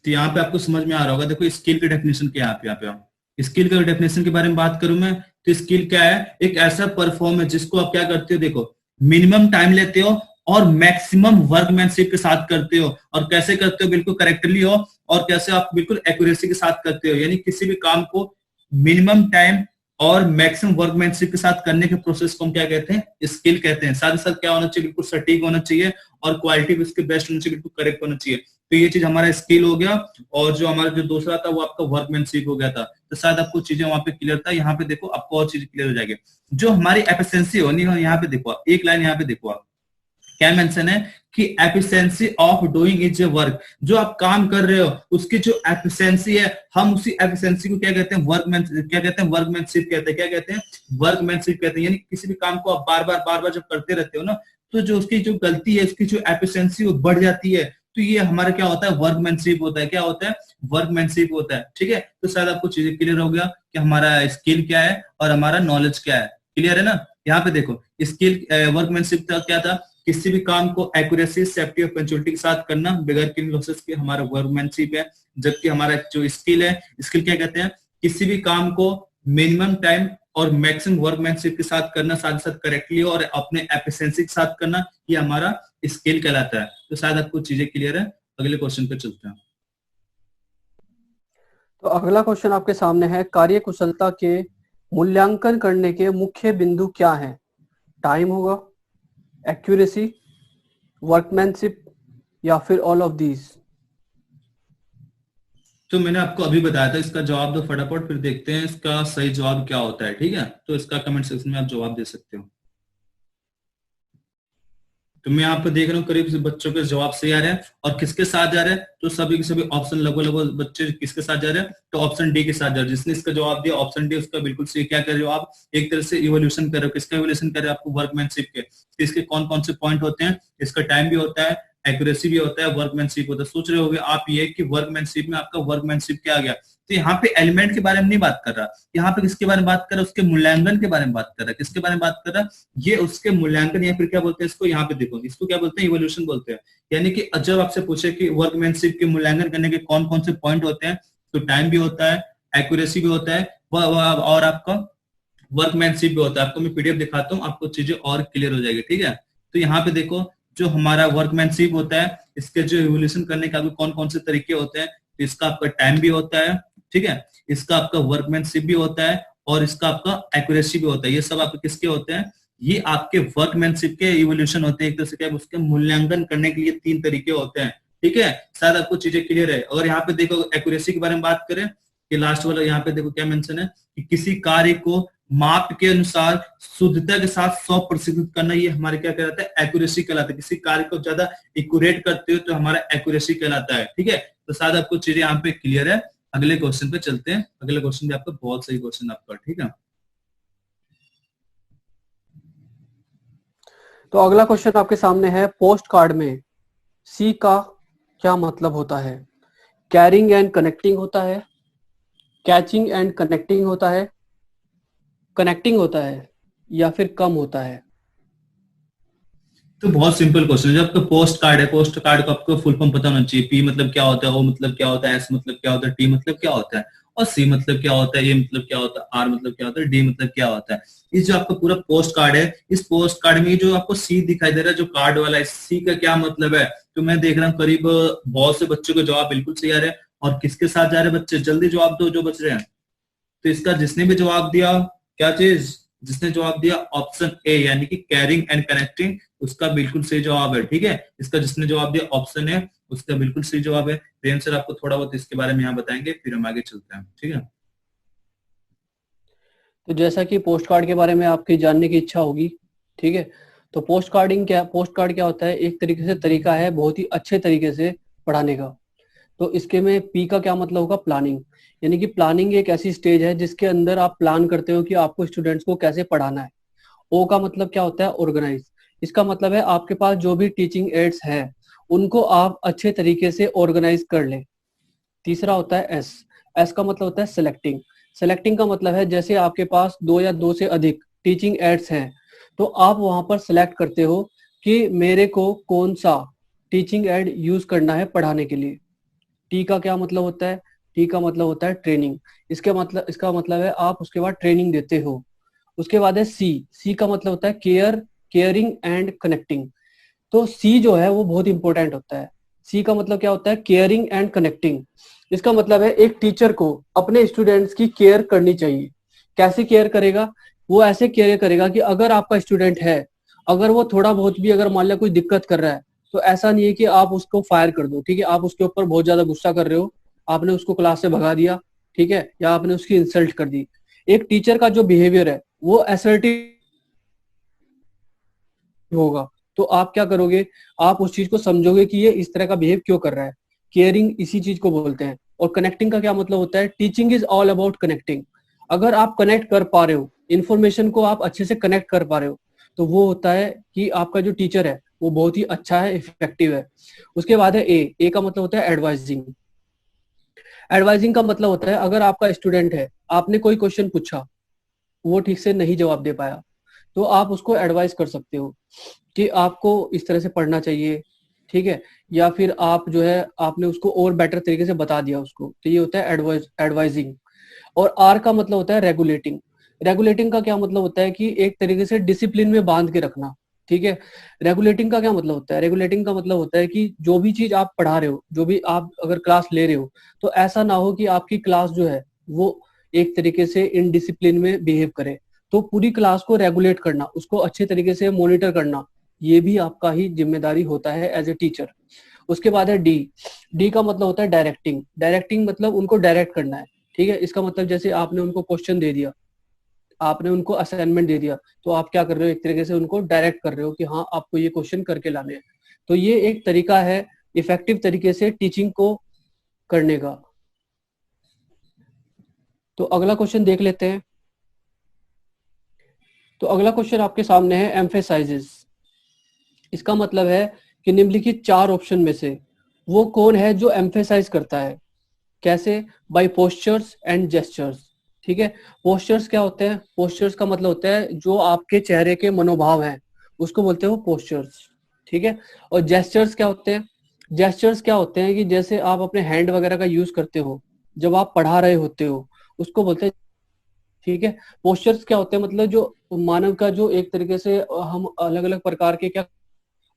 [SPEAKER 2] तो यहाँ पे आपको समझ में आ रहा होगा। देखो स्किल की डेफिनेशन क्या है यहाँ पे स्किल के डेफिनेशन के बारे में बात करूं मैं, तो स्किल क्या है? एक ऐसा परफॉर्म है जिसको आप क्या करते हो, देखो मिनिमम टाइम लेते हो और मैक्सिमम वर्कमैनशिप के साथ करते हो। और कैसे करते हो? बिल्कुल करेक्टली हो, और कैसे आप बिल्कुल एक्यूरेसी के साथ करते हो, यानी किसी भी काम को मिनिमम टाइम और मैक्सिमम वर्कमैनशिप के साथ करने के प्रोसेस को हम क्या कहते हैं? स्किल कहते हैं। साथ ही साथ क्या होना चाहिए? बिल्कुल सटीक होना चाहिए, और क्वालिटी भी उसके बेस्ट होनी चाहिए, बिल्कुल करेक्ट होना चाहिए। तो ये चीज हमारा स्किल हो गया, और जो हमारा जो दूसरा था वो आपका वर्कमैनशिप हो गया था। तो शायद आपको चीजें वहां पे क्लियर था, यहाँ पे देखो आपको और चीजें क्लियर हो जाएगी। जो हमारी एफिशिएंसी होनी है, यहाँ पे देखो एक लाइन यहाँ पे देखो आप, क्या मेंशन है कि efficiency of doing is a work, जो आप काम कर रहे हो उसकी जो एफिशिएंसी है, हम उसी एफिशिएंसी को क्या कहते हैं, वर्कमैनशिप कहते हैं, क्या कहते हैं, वर्कमैनशिप कहते हैं। यानी किसी भी काम को आप बार बार जब करते रहते हो ना, तो जो उसकी जो गलती है, उसकी जो एफिशिएंसी वो बढ़ जाती है, तो ये हमारा क्या होता है, वर्कमैनशिप होता है। क्या होता है, वर्कमैनशिप होता है। ठीक है, तो शायद आपको चीजें क्लियर हो गया कि हमारा स्किल क्या है और हमारा नॉलेज क्या है। क्लियर है ना। यहाँ पे देखो स्किल वर्कमैनशिप का क्या था, किसी भी काम को एक्यूरेसी, सेफ्टी और पंक्चुअलिटी के साथ करना बगैर किसी लॉसेस के, हमारा वर्कमैनशिप है। जबकि हमारा जो स्किल है, स्किल क्या कहते हैं, किसी भी काम को मिनिमम टाइम और मैक्सिमम वर्कमैनशिप के साथ करना, साथ साथ करेक्टली और अपने एफिशिएंसी के साथ करना, ये हमारा स्किल कहलाता है। तो शायद आपको चीजें क्लियर है। अगले क्वेश्चन पे चलते हैं।
[SPEAKER 1] तो अगला क्वेश्चन आपके सामने है, कार्य कुशलता के मूल्यांकन करने के मुख्य बिंदु क्या हैं? टाइम होगा, एक्यूरेसी, वर्कमैनशिप या फिर ऑल ऑफ दीज?
[SPEAKER 2] तो मैंने आपको अभी बताया था, इसका जवाब दो फटाफट, फिर देखते हैं इसका सही जवाब क्या होता है। ठीक है, तो इसका कमेंट सेक्शन में आप जवाब दे सकते हो। तो मैं यहाँ पे देख रहा हूँ करीब से बच्चों के जवाब सही आ रहे हैं। और किसके साथ जा रहे हैं, तो सभी के सभी ऑप्शन लगभग बच्चे किसके साथ जा रहे हैं, तो ऑप्शन डी के साथ जा रहे हैं। जिसने इसका जवाब दिया ऑप्शन डी, उसका बिल्कुल सही। क्या कर रहे हो आप, एक तरह से इवोल्यूशन कर रहे हो। किसका इवोल्यूशन कर रहे हो, आपको वर्कमैनशिप के। इसके कौन कौन से पॉइंट होते हैं, इसका टाइम भी होता है, एक्यूरेसी भी होता है, वर्कमैनशिप होता है। सोच रहे होगे आप ये कि वर्कमैनशिप में आपका वर्कमैनशिप क्या आ गया, तो यहाँ पे एलिमेंट के बारे में नहीं बात कर रहा, यहाँ पे किसके बारे में बात कर रहा है, उसके मूल्यांकन के बारे में बात कर रहा है। किसके बारे में बात कर रहा है, ये उसके मूल्यांकन, या फिर क्या बोलते हैं इसको, यहाँ पे देखो इसको क्या बोलते हैं, इवोल्यूशन बोलते हैं। यानी कि जब आपसे पूछे कि वर्कमैनशिप के मूल्यांकन करने के कौन कौन से पॉइंट होते हैं, तो टाइम भी होता है, एक्यूरेसी भी होता है, और आपका वर्कमैनशिप भी होता है। आपको मैं पीडीएफ दिखाता हूँ, आपको चीजें और क्लियर हो जाएगी। ठीक है, तो यहाँ पे देखो जो हमारा वर्कमैनशिप होता है, इसके जो इवोल्यूशन करने का कौन कौन से तरीके होते हैं, तो इसका आपका टाइम भी होता है, ठीक है, इसका आपका वर्कमैनशिप भी होता है, और इसका आपका एक्यूरेसी भी होता है। ये सब आपके किसके होते हैं, ये आपके वर्कमैनशिप के इवोल्यूशन होते हैं। एक तरह से क्या, उसके मूल्यांकन करने के लिए 3 तरीके होते हैं। ठीक है, शायद आपको चीजें क्लियर है। और यहाँ पे देखो एक्यूरेसी के बारे में बात करें, कि लास्ट वाला यहाँ पे देखो क्या मेंशन है, कि किसी कार्य को माप के अनुसार शुद्धता के साथ 100% करना, ये हमारे क्या कहलाता है, एक्यूरेसी कहलाता है। किसी कार्य को ज्यादा एक्यूरेट करते हो तो हमारा एक्यूरेसी कहलाता है। ठीक है, तो शायद आपको चीजें यहाँ पे क्लियर है। अगले क्वेश्चन पे चलते हैं। अगले क्वेश्चन भी आपका बहुत सही क्वेश्चन आपका। ठीक है,
[SPEAKER 1] तो अगला क्वेश्चन आपके सामने है, पोस्ट कार्ड में सी का क्या मतलब होता है? कैरिंग एंड कनेक्टिंग होता है, कैचिंग एंड कनेक्टिंग होता है, कनेक्टिंग होता है, या फिर कम होता है?
[SPEAKER 2] तो बहुत सिंपल क्वेश्चन है। जब आपका पोस्ट कार्ड है, पोस्ट कार्ड को आपको फुल फॉर्म पता होना चाहिए। पी मतलब क्या होता है, ओ मतलब क्या होता है, एस मतलब क्या होता है, टी मतलब क्या होता है, और सी मतलब क्या होता है, ए मतलब क्या होता है, आर मतलब क्या होता है, डी मतलब क्या होता है। इस जो आपका पूरा पोस्ट कार्ड है, इस पोस्ट कार्ड में जो आपको सी दिखाई दे रहा है, जो कार्ड वाला है, सी का क्या मतलब है, तो मैं देख रहा हूँ करीब बहुत से बच्चों को जवाब बिल्कुल सही आ रहे हैं। और किसके साथ जा रहे हैं बच्चे, जल्दी जवाब दो जो बच रहे हैं। तो इसका जिसने भी जवाब दिया, क्या चीज, जिसने जवाब दिया ऑप्शन ए यानी कि कैरिंग एंड कनेक्टिंग, उसका बिल्कुल सही जवाब है। ठीक है, इसका जिसने जवाब दिया ऑप्शन ए, उसका बिल्कुल सही जवाब है। प्रेम सर आपको थोड़ा बहुत इसके बारे में यहाँ बताएंगे, फिर हम आगे चलते हैं। ठीक है,
[SPEAKER 1] तो जैसा कि पोस्ट कार्ड के बारे में आपकी जानने की इच्छा होगी, ठीक है, तो पोस्ट कार्ड क्या होता है? एक तरीके से तरीका है बहुत ही अच्छे तरीके से पढ़ाने का। तो इसके में पी का क्या मतलब होगा? प्लानिंग। यानी कि प्लानिंग एक ऐसी स्टेज है जिसके अंदर आप प्लान करते हो कि आपको स्टूडेंट्स को कैसे पढ़ाना है। ओ का मतलब क्या होता है? ऑर्गेनाइज। इसका मतलब है आपके पास जो भी टीचिंग एड्स हैं उनको आप अच्छे तरीके से ऑर्गेनाइज कर लें। तीसरा होता है एस। एस का मतलब होता है सिलेक्टिंग। सिलेक्टिंग का मतलब है जैसे आपके पास 2 या 2 से अधिक टीचिंग एड्स हैं, तो आप वहां पर सिलेक्ट करते हो कि मेरे को कौन सा टीचिंग एड यूज करना है पढ़ाने के लिए। टी का क्या मतलब होता है? टी का मतलब होता है ट्रेनिंग। इसका मतलब है आप उसके बाद ट्रेनिंग देते हो। उसके बाद है सी। सी का मतलब होता है केयरिंग एंड कनेक्टिंग। तो सी जो है वो बहुत इंपॉर्टेंट होता है। सी का मतलब क्या होता है? Caring and connecting. इसका मतलब है एक टीचर को अपने स्टूडेंट्स की केयर करनी चाहिए। कैसे केयर करेगा? वो ऐसे केयर करेगा कि अगर आपका स्टूडेंट है, अगर वो थोड़ा बहुत भी अगर मान लिया कोई दिक्कत कर रहा है, तो ऐसा नहीं है कि आप उसको फायर कर दो, ठीक है, आप उसके ऊपर बहुत ज्यादा गुस्सा कर रहे हो, आपने उसको क्लास से भगा दिया, ठीक है, या आपने उसकी इंसल्ट कर दी। एक टीचर का जो बिहेवियर है वो असर्टिव होगा। तो आप क्या करोगे, आप उस चीज को समझोगे कि ये इस तरह का बिहेव क्यों कर रहा है। केयरिंग इसी चीज को बोलते हैं। और कनेक्टिंग का क्या मतलब होता है, teaching is all about connecting. अगर आप कनेक्ट कर पा रहे हो, इन्फॉर्मेशन को आप अच्छे से कनेक्ट कर पा रहे हो, तो वो होता है कि आपका जो टीचर है वो बहुत ही अच्छा है, इफेक्टिव है। उसके बाद है ए का मतलब होता है एडवाइजिंग। एडवाइजिंग का मतलब होता है अगर आपका स्टूडेंट है, आपने कोई क्वेश्चन पूछा, वो ठीक से नहीं जवाब दे पाया, तो आप उसको एडवाइस कर सकते हो कि आपको इस तरह से पढ़ना चाहिए, ठीक है। या फिर आप जो है आपने उसको और बेटर तरीके से बता दिया उसको, तो ये होता है एडवाइजिंग। और आर का मतलब होता है रेगुलेटिंग। रेगुलेटिंग का क्या मतलब होता है कि एक तरीके से डिसिप्लिन में बांध के रखना, ठीक है। रेगुलेटिंग का क्या मतलब होता है, रेगुलेटिंग का मतलब होता है कि जो भी चीज आप पढ़ा रहे हो, जो भी आप अगर क्लास ले रहे हो, तो ऐसा ना हो कि आपकी क्लास जो है वो एक तरीके से इनडिसिप्लिन में बिहेव करे। तो पूरी क्लास को रेगुलेट करना, उसको अच्छे तरीके से मॉनिटर करना, ये भी आपका ही जिम्मेदारी होता है एज ए टीचर। उसके बाद है डी। डी का मतलब होता है डायरेक्टिंग। डायरेक्टिंग मतलब उनको डायरेक्ट करना है, ठीक है। इसका मतलब जैसे आपने उनको क्वेश्चन दे दिया, आपने उनको असाइनमेंट दे दिया, तो आप क्या कर रहे हो, एक तरीके से उनको डायरेक्ट कर रहे हो कि हाँ आपको ये क्वेश्चन करके लाने हैं। तो ये एक तरीका है इफेक्टिव तरीके से टीचिंग को करने का। तो अगला क्वेश्चन देख लेते हैं। तो अगला क्वेश्चन आपके सामने है एम्फेसाइजेस। इसका मतलब है कि निम्नलिखित चार ऑप्शन में से वो कौन है जो एम्फेसाइज करता है। कैसे, बाय पोस्चर्स एंड जेस्चर्स, ठीक है। पोस्चर्स क्या होते हैं, पोस्चर्स का मतलब होता है जो आपके चेहरे के मनोभाव हैं, उसको बोलते हैं वो पोस्चर्स, ठीक है। और जेस्चर्स क्या होते हैं, जेस्चर्स क्या होते हैं कि जैसे आप अपने हैंड वगैरह का यूज करते हो जब आप पढ़ा रहे होते हो, उसको बोलते हैं, ठीक है। पोस्चर्स क्या होते हैं, मतलब जो मानव का जो एक तरीके से हम अलग अलग प्रकार के क्या,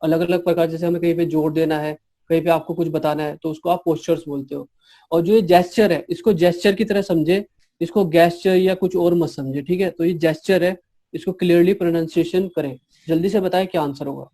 [SPEAKER 1] अलग अलग प्रकार, जैसे हमें कहीं पे जोर देना है, कहीं पे आपको कुछ बताना है, तो उसको आप पोस्चर्स बोलते हो। और जो ये जेस्चर है, इसको जेस्चर की तरह समझे, इसको गैस्चर या कुछ और मत समझे, ठीक है। तो ये जेस्चर है, इसको क्लियरली प्रोनाउंसिएशन करें। जल्दी से बताएं क्या आंसर होगा।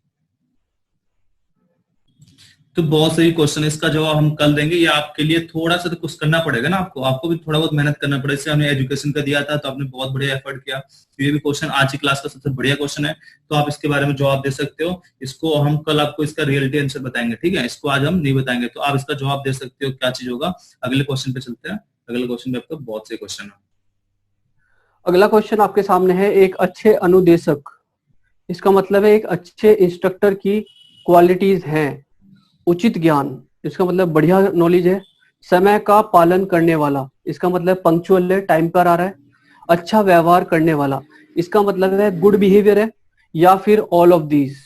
[SPEAKER 2] तो बहुत सही क्वेश्चन है, इसका जवाब हम कल देंगे। ये आपके लिए थोड़ा सा तो कुछ करना पड़ेगा ना, आपको आपको भी थोड़ा बहुत मेहनत करना पड़ेगा। इससे हमने एजुकेशन का दिया था तो आपने बहुत बढ़िया एफर्ट किया। तो ये भी क्वेश्चन आज की क्लास का सबसे बढ़िया क्वेश्चन है, तो आप इसके बारे में जवाब दे सकते हो। इसको हम कल आपको इसका रियलिटी आंसर बताएंगे, ठीक है। इसको आज हम नहीं बताएंगे, तो आप इसका जवाब दे सकते हो क्या चीज होगा। अगले क्वेश्चन पे चलते हैं। अगले क्वेश्चन पे आपका बहुत सही क्वेश्चन है।
[SPEAKER 1] अगला क्वेश्चन आपके सामने है, एक अच्छे अनुदेशक, इसका मतलब है एक अच्छे इंस्ट्रक्टर की क्वालिटीज हैं। उचित ज्ञान, इसका मतलब बढ़िया नॉलेज है। समय का पालन करने वाला, इसका मतलब पंक्चुअल है, टाइम पर आ रहा है। अच्छा व्यवहार करने वाला, इसका मतलब है गुड बिहेवियर है, या फिर ऑल ऑफ दीज।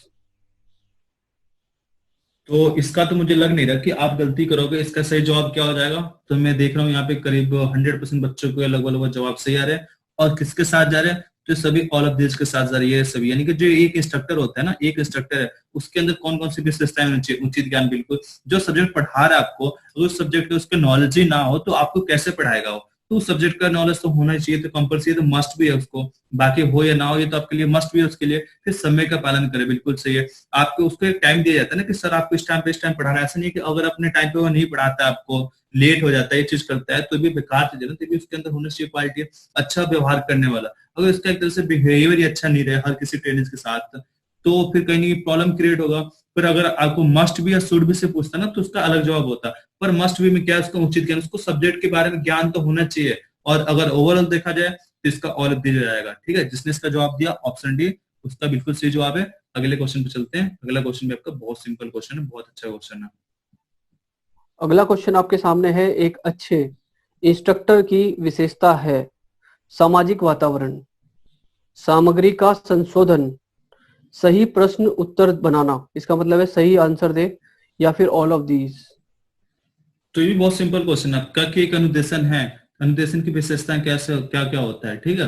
[SPEAKER 2] तो इसका तो मुझे लग नहीं रहा कि आप गलती करोगे। इसका सही जवाब क्या हो जाएगा, तो मैं देख रहा हूँ यहाँ पे करीब 100% बच्चों को लगभग जवाब सही आ रहे हैं। और किसके साथ जा रहे हैं, तो सभी ऑल ऑफ दिस के साथ जा रही है सभी। यानी कि जो एक इंस्ट्रक्टर होता है ना, एक इंस्ट्रक्टर है, उसके अंदर कौन कौन सी विशेषताएं होनी चाहिए। उचित ज्ञान, बिल्कुल। जो सब्जेक्ट पढ़ा रहा है आपको, अगर उस सब्जेक्ट में उसके नॉलेज ही ना हो तो आपको कैसे पढ़ाएगा वो। तो उस सब्जेक्ट का नॉलेज तो होना ही चाहिए, तो कंपलसरी, तो मस्ट भी है उसको। बाकी हो या ना हो, ये तो आपके लिए मस्ट भी है उसके लिए। फिर समय का पालन करे, बिल्कुल सही है। आपको उसको एक टाइम दिया जाता है ना कि सर आपको इस टाइम पे इस टाइम पढ़ाना है। ऐसा नहीं कि अगर अपने टाइम पे वो नहीं पढ़ाता, आपको लेट हो जाता है, ये चीज करता है, तो भी बेकार चीज है ना। तो भी उसके अंदर होना चाहिए क्वालिटी, अच्छा व्यवहार करने वाला। अगर इसका एक तरह से बिहेवियर ही अच्छा नहीं रहे हर किसी ट्रेनर्स के साथ, तो फिर कहीं ना कहीं प्रॉब्लम क्रिएट होगा। फिर अगर आपको मस्ट भी या शुड भी से पूछता ना, तो उसका अलग जवाब होता। पर मस्ट भी में क्या है, उसका उचित ज्ञान, उसको सब्जेक्ट के बारे में ज्ञान तो होना चाहिए। और अगर ओवरऑल देखा जाए तो इसका ऑल दिया जाएगा, ठीक है। जिसने इसका जवाब दिया ऑप्शन डी, उसका बिल्कुल सही जवाब है। अगले क्वेश्चन पे चलते हैं। अगला क्वेश्चन भी आपका बहुत सिंपल क्वेश्चन है, बहुत अच्छा क्वेश्चन है।
[SPEAKER 1] अगला क्वेश्चन आपके सामने है, एक अच्छे इंस्ट्रक्टर की विशेषता है सामाजिक वातावरण, सामग्री का संशोधन, सही प्रश्न उत्तर बनाना, इसका मतलब है सही आंसर दे, या फिर ऑल ऑफ दीज।
[SPEAKER 2] तो ये भी बहुत सिंपल क्वेश्चन है आपका कि एक अनुदेशन है, अनुदेशन की विशेषताएं कैसे क्या क्या होता है, ठीक है।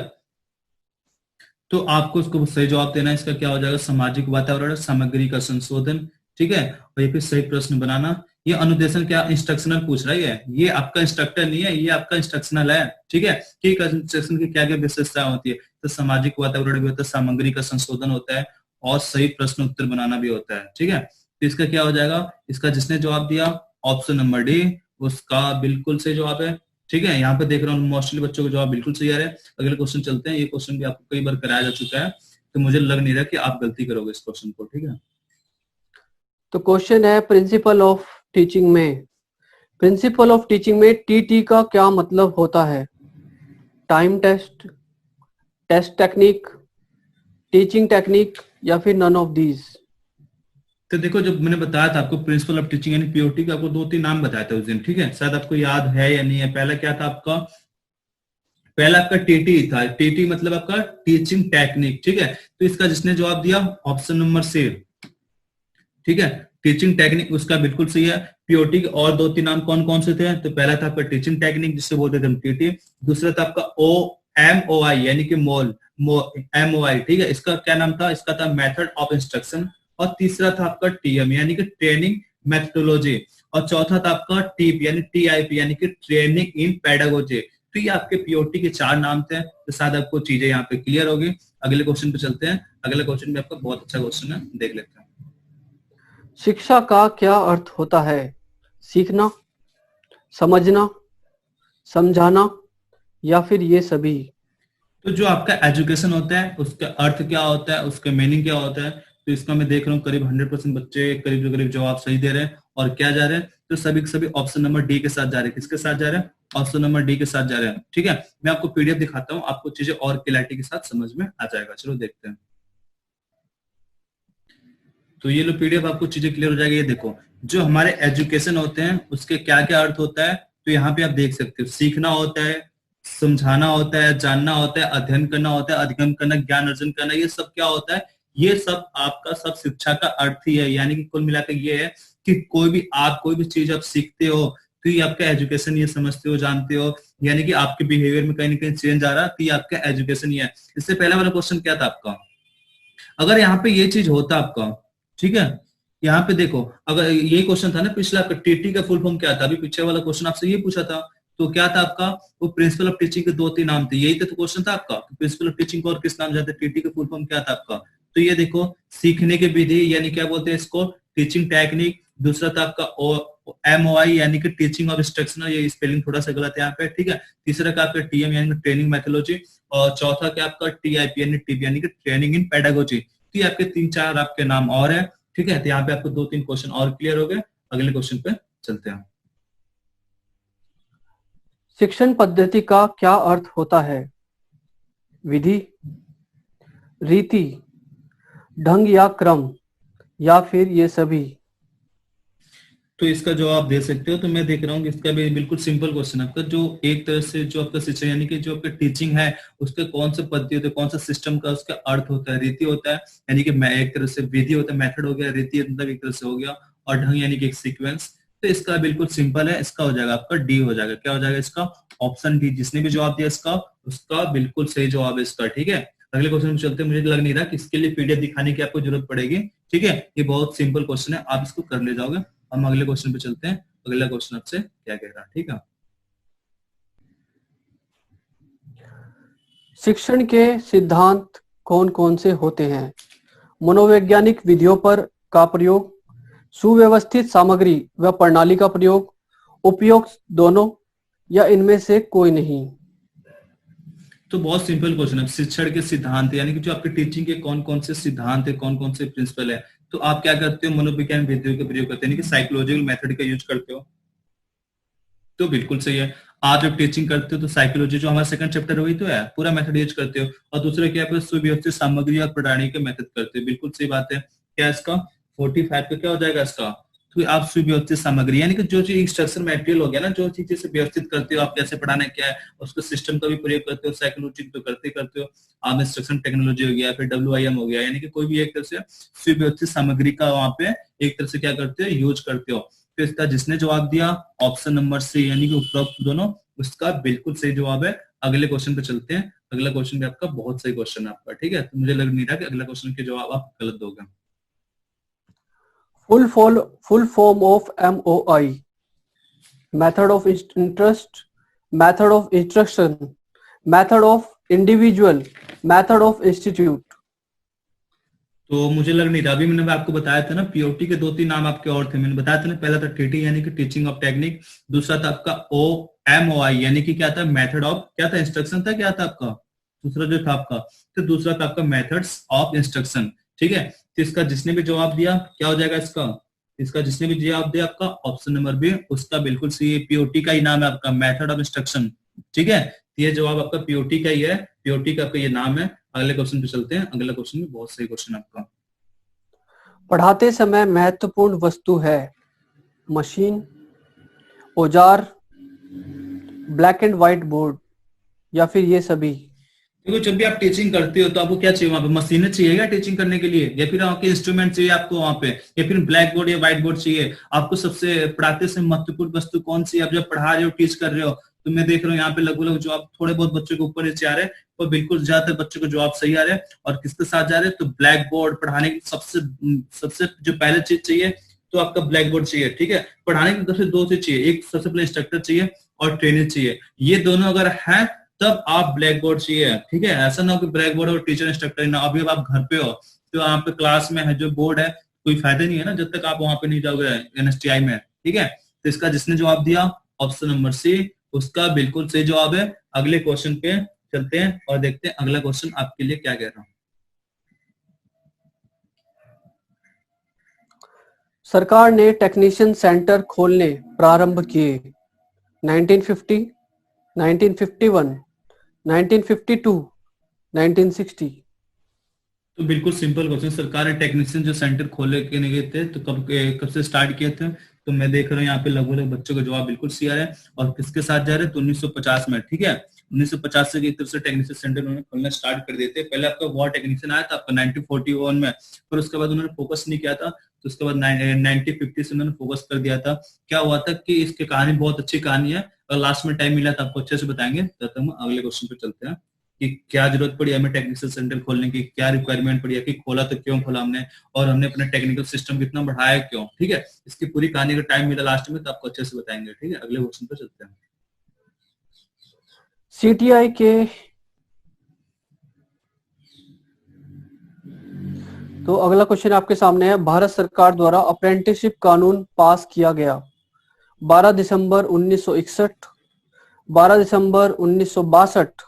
[SPEAKER 2] तो आपको उसको सही जवाब देना है। इसका क्या हो जाएगा, सामाजिक वातावरण, सामग्री का संशोधन, ठीक है। और ये फिर सही प्रश्न बनाना। ये अनुदेशन क्या इंस्ट्रक्शनल पूछ रहा है, ये आपका इंस्ट्रक्टर नहीं है, ये आपका इंस्ट्रक्शनल है, ठीक है। कि इंस्ट्रक्शन की क्या क्या विशेषताएं होती है, तो सामाजिक वातावरण भी होता है, सामग्री का संशोधन होता है, और सही प्रश्न उत्तर बनाना भी होता है, ठीक है। तो इसका क्या हो जाएगा, इसका जिसने जवाब दिया ऑप्शन नंबर डी, उसका बिल्कुल सही जवाब है, ठीक है। यहाँ पे देख रहा हूँ मोस्टली बच्चों को जवाब बिल्कुल सही आ रहा है। अगले क्वेश्चन चलते हैं। ये क्वेश्चन भी आपको कई बार कराया जा चुका है, तो मुझे लग नहीं रहा कि आप गलती करोगे इस क्वेश्चन को, ठीक है।
[SPEAKER 1] तो क्वेश्चन है प्रिंसिपल ऑफ टीचिंग में, प्रिंसिपल ऑफ टीचिंग में टीटी का क्या मतलब होता है? Time test, test technique, teaching technique या फिर नन ऑफ दीज?
[SPEAKER 2] तो देखो, जब मैंने बताया था आपको प्रिंसिपल ऑफ टीचिंग यानी पीओटी का, आपको 2-3 नाम बताया था उस दिन, ठीक है, शायद आपको याद है या नहीं है। पहला क्या था आपका, पहला आपका टीटी था। टीटी मतलब आपका टीचिंग टेक्निक, ठीक है। तो इसका जिसने जवाब दिया ऑप्शन नंबर सी, ठीक है, टीचिंग टेक्निक, उसका बिल्कुल सही है। पीओटी के और 2-3 नाम कौन कौन से थे? तो पहला था आपका टीचिंग टेक्निक जिससे बोलते थे हम टीटी, दूसरा था आपका ओ एम ओ आई यानी कि मोल एम ओ आई, ठीक है, इसका क्या नाम था? इसका था मेथड ऑफ इंस्ट्रक्शन। और तीसरा था आपका टीएम यानी कि ट्रेनिंग मेथोडोलॉजी। और चौथा था आपका टीप यानी टीआईपी यानी कि ट्रेनिंग इन पेडागोजी। तो ये आपके पीओटी के 4 नाम थे। तो शायद आपको चीजें यहाँ पे क्लियर होगी। अगले क्वेश्चन पे चलते हैं। अगले क्वेश्चन में आपका बहुत अच्छा क्वेश्चन है, देख लेते हैं।
[SPEAKER 1] शिक्षा का क्या अर्थ होता है? सीखना, समझना, समझाना या फिर ये सभी?
[SPEAKER 2] तो जो आपका एजुकेशन होता है उसका अर्थ क्या होता है, उसका मीनिंग क्या होता है? तो इसका मैं देख रहा हूँ करीब 100% बच्चे करीब जवाब सही दे रहे हैं। और क्या जा रहे हैं? तो सभी के सभी ऑप्शन नंबर डी के साथ जा रहे हैं। किसके साथ जा रहे हैं? ऑप्शन नंबर डी के साथ जा रहे हैं, ठीक है। मैं आपको पीडीएफ दिखाता हूँ, आपको चीजें और क्लैरिटी के साथ समझ में आ जाएगा। चलो देखते हैं। तो ये लो पीडीएफ, आपको चीजें क्लियर हो जाएगी। ये देखो, जो हमारे एजुकेशन होते हैं उसके क्या क्या अर्थ होता है। तो यहाँ पे आप देख सकते हो, सीखना होता है, समझाना होता है, जानना होता है, अध्ययन करना होता है, अधिगम करना, ज्ञान अर्जन करना, ये सब क्या होता है? ये सब आपका सब शिक्षा का अर्थ ही है। यानी कि कुल मिलाकर ये है कि कोई भी चीज आप सीखते हो तो ये आपका एजुकेशन, ये समझते हो, जानते हो, यानी कि आपके बिहेवियर में कहीं ना कहीं चेंज आ रहा, तो ये आपका एजुकेशन ही है। इससे पहले वाला क्वेश्चन क्या था आपका? अगर यहाँ पे ये चीज होता आपका, ठीक है, यहाँ पे देखो, अगर ये क्वेश्चन था ना पिछला, टीटी का फुल फॉर्म क्या था? अभी पीछे वाला क्वेश्चन आपसे ये पूछा था। तो क्या था आपका? वो प्रिंसिपल ऑफ टीचिंग के 2-3 नाम थे, यही तो क्वेश्चन था आपका। प्रिंसिपल ऑफ टीचिंग को और किस नाम जाते? टीटी का फुल फॉर्म क्या था आपका? तो ये देखो, सीखने की विधि यानी क्या बोलते हैं इसको? Teaching technique. दूसरा था आपका एमओआई यानी कि टीचिंग ऑफ इंस्ट्रक्शनल, ये स्पेलिंग थोड़ा सा गलत है यहाँ पे, ठीक है। तीसरा का आपका टीएम यानी कि ट्रेनिंग मेथोडोलॉजी। और चौथा क्या आपका? टीआईपी यानी टीपी यानी कि ट्रेनिंग इन पेडागोजी। तो ये आपके 3-4 आपके नाम और है, ठीक है। तो यहाँ पे आपको 2-3 क्वेश्चन और क्लियर हो गए। अगले क्वेश्चन पे चलते हैं।
[SPEAKER 1] शिक्षण पद्धति का क्या अर्थ होता है? विधि, रीति, ढंग या क्रम या फिर ये सभी?
[SPEAKER 2] तो इसका जवाब दे सकते हो। तो मैं देख रहा हूँ कि इसका भी बिल्कुल सिंपल क्वेश्चन आपका, जो एक तरह से जो आपका शिक्षा यानी कि जो आपका टीचिंग है उसके कौन से पद्धति होते हैं, कौन सा सिस्टम का उसका अर्थ होता है। रीति होता है यानी कि एक तरह से विधि होता है, मेथड हो गया, रीति मतलब एक तरह से हो गया, और ढंग यानी कि एक सीक्वेंस। तो इसका बिल्कुल सिंपल है, इसका हो जाएगा आपका डी हो जाएगा। क्या हो जाएगा इसका? Option D. जिसने भी जवाब दिया इसका, उसका बिल्कुल सही जवाब है इसका, ठीक है। अगले क्वेश्चन में चलते हैं। मुझे लग नहीं रहा कि इसके लिए पीडीएफ दिखाने की आपको जरूरत पड़ेगी, ठीक है। ये बहुत सिंपल क्वेश्चन है, आप इसको कर ले जाओगे। हम अगले क्वेश्चन पे चलते हैं। अगला क्वेश्चन आपसे क्या कह रहा है, ठीक है।
[SPEAKER 1] शिक्षण के सिद्धांत कौन कौन से होते हैं? मनोवैज्ञानिक विधियों पर का प्रयोग, सुव्यवस्थित सामग्री व प्रणाली का प्रयोग, उपयुक्त दोनों या इनमें से कोई नहीं?
[SPEAKER 2] तो बहुत सिंपल क्वेश्चन है। शिक्षण के सिद्धांत यानी कि जो आपके टीचिंग के कौन कौन से सिद्धांत है, कौन कौन से प्रिंसिपल है। तो आप क्या करते हो? मनोविज्ञान विधियों का प्रयोग करते हैं, यानी कि साइकोलॉजिकल मेथड का यूज करते हो। तो बिल्कुल सही है। आप जब टीचिंग करते हो तो साइकोलॉजी जो हमारा सेकंड चैप्टर वही तो है, पूरा मेथड यूज करते हो। और दूसरा क्या है? सुव्यवस्थित सामग्री और प्रणाली के मेथड करते हो। बिल्कुल सही बात है। क्या इसका 45 का क्या हो जाएगा इसका? तो आप सुव्यवस्थित सामग्री यानी कि जो चीज इंस्ट्रक्शन मटेरियल हो गया ना, जो चीजें से व्यवस्थित करते हो, आप कैसे पढ़ाना है क्या है, उसको सिस्टम का भी प्रयोग करते हो। साइकोलॉजी तो करते हो आप, इंस्ट्रक्शन टेक्नोलॉजी हो गया, फिर WIM हो गया, यानी कि कोई भी एक तरह से सुव्यवस्थित सामग्री का वहां पे एक तरह से क्या करते हो? यूज करते हो। तो इसका जिसने जवाब दिया ऑप्शन नंबर सी यानी कि उपरोक्त दोनों, उसका बिल्कुल सही जवाब है। अगले क्वेश्चन पे चलते हैं। अगला क्वेश्चन भी आपका बहुत सही क्वेश्चन है आपका, ठीक है। तो मुझे लग नहीं रहा कि अगला क्वेश्चन के जवाब आप गलत दोगे।
[SPEAKER 1] Full form of MOI, method of interest, method of instruction, method of individual, method of institute?
[SPEAKER 2] तो मुझे लग नहीं रहा। अभी मैंने आपको बताया था ना, पीओटी के 2-3 नाम आपके और थे। मैंने बताया था ना, पहला था टीटी यानी कि टीचिंग ऑफ टेक्निक, दूसरा था आपका OMOI यानी कि क्या था? मेथड ऑफ क्या था? इंस्ट्रक्शन था, क्या था आपका दूसरा जो था आपका? तो दूसरा था आपका मेथड्स ऑफ इंस्ट्रक्शन, ठीक है। तो इसका जिसने भी जवाब दिया क्या हो जाएगा इसका? इसका जिसने भी जवाब दिया आपका ऑप्शन नंबर बी उसका बिल्कुल सही, पीओटी का ही नाम है आपका, मेथड ऑफ इंस्ट्रक्शन। ठीक है, ये जवाब आपका पीओटी का ही है, पीओटी का आपका ये नाम है। अगले क्वेश्चन पे चलते हैं। अगला क्वेश्चन भी बहुत सही क्वेश्चन आपका।
[SPEAKER 1] पढ़ाते समय महत्वपूर्ण वस्तु है मशीन, औजार, ब्लैक एंड व्हाइट बोर्ड या फिर ये सभी।
[SPEAKER 2] देखो जब भी आप टीचिंग करते हो तो आपको क्या चाहिए, वहां पे मशीनें चाहिए क्या टीचिंग करने के लिए, या फिर आपके इंस्ट्रूमेंट चाहिए आपको वहां पे, या फिर ब्लैक बोर्ड या व्हाइट बोर्ड चाहिए आपको? सबसे पढ़ाते से महत्वपूर्ण वस्तु कौन सी? आप जब पढ़ा रहे हो, टीच कर रहे हो, तो मैं देख रहा हूँ यहाँ पे लगभग जो आप थोड़े बहुत बच्चों के ऊपर नीचे आ रहे हैं और बिल्कुल ज्यादातर बच्चों को जवाब सही आ रहे हैं। और किसके साथ जा रहे हैं? तो ब्लैक बोर्ड पढ़ाने की सबसे सबसे जो पहले चीज चाहिए तो आपका ब्लैक बोर्ड चाहिए। ठीक है, पढ़ाने की सबसे दो चीज चाहिए, एक सबसे पहले इंस्ट्रक्टर चाहिए और ट्रेनर चाहिए। ये दोनों अगर है तब आप ब्लैक बोर्ड चाहिए। ठीक है, ऐसा ना हो कि ब्लैक बोर्ड और टीचर इंस्ट्रक्टर ना, अभी अब आप घर पे हो तो यहाँ पे क्लास में है जो बोर्ड है, कोई फायदा नहीं है ना जब तक आप वहां पे नहीं जाओगे एनएसटीआई में। ठीक है, तो इसका जिसने जवाब दिया ऑप्शन नंबर सी उसका बिल्कुल सही जवाब है। अगले क्वेश्चन पे चलते हैं और देखते हैं अगला क्वेश्चन आपके लिए क्या कह रहा हूं।
[SPEAKER 1] सरकार ने टेक्नीशियन सेंटर खोलने प्रारंभ किए 1950, 1951, 1952, 1960।
[SPEAKER 2] तो बिल्कुल सिंपल क्वेश्चन, सरकार ने टेक्नीशियन जो सेंटर खोले के नहीं गए थे तो कब कब से स्टार्ट किए थे? तो मैं देख रहा हूँ यहाँ पे लगभग बच्चों का जवाब बिल्कुल सही आ रहा है। और किसके साथ जा रहे हैं? तो 1950 में। ठीक है, 1950 से एक तरफ से टेक्नीशियन सेंटर उन्होंने खोलना स्टार्ट कर दिए थे। पहले आपका वॉर टेक्नीशियन आया था आपका 1941 में, पर उसके बाद उन्होंने फोकस नहीं किया था, तो उसके बाद 1950 से उन्होंने फोकस कर दिया था। क्या हुआ था कि इसकी कहानी बहुत अच्छी कहानी है, और लास्ट में टाइम मिला था आपको अच्छे से बताएंगे। तब तक हम अगले क्वेश्चन पे चलते हैं कि क्या जरूरत पड़ी हमें टेक्निकल सेंटर खोलने की, क्या रिक्वायरमेंट पड़ी, कि खोला तो क्यों खोला हमने, और हमने अपना टेक्निकल सिस्टम कितना बढ़ाया क्यों। ठीक है, इसकी पूरी कहानी का टाइम मिला लास्ट में तो आपको अच्छे से बताएंगे। ठीक है, अगले क्वेश्चन पे चलते हैं।
[SPEAKER 1] सीटीआई के तो अगला क्वेश्चन आपके सामने है। भारत सरकार द्वारा अप्रेंटिसशिप कानून पास किया गया 12 दिसंबर 1961, 12 दिसंबर 1962,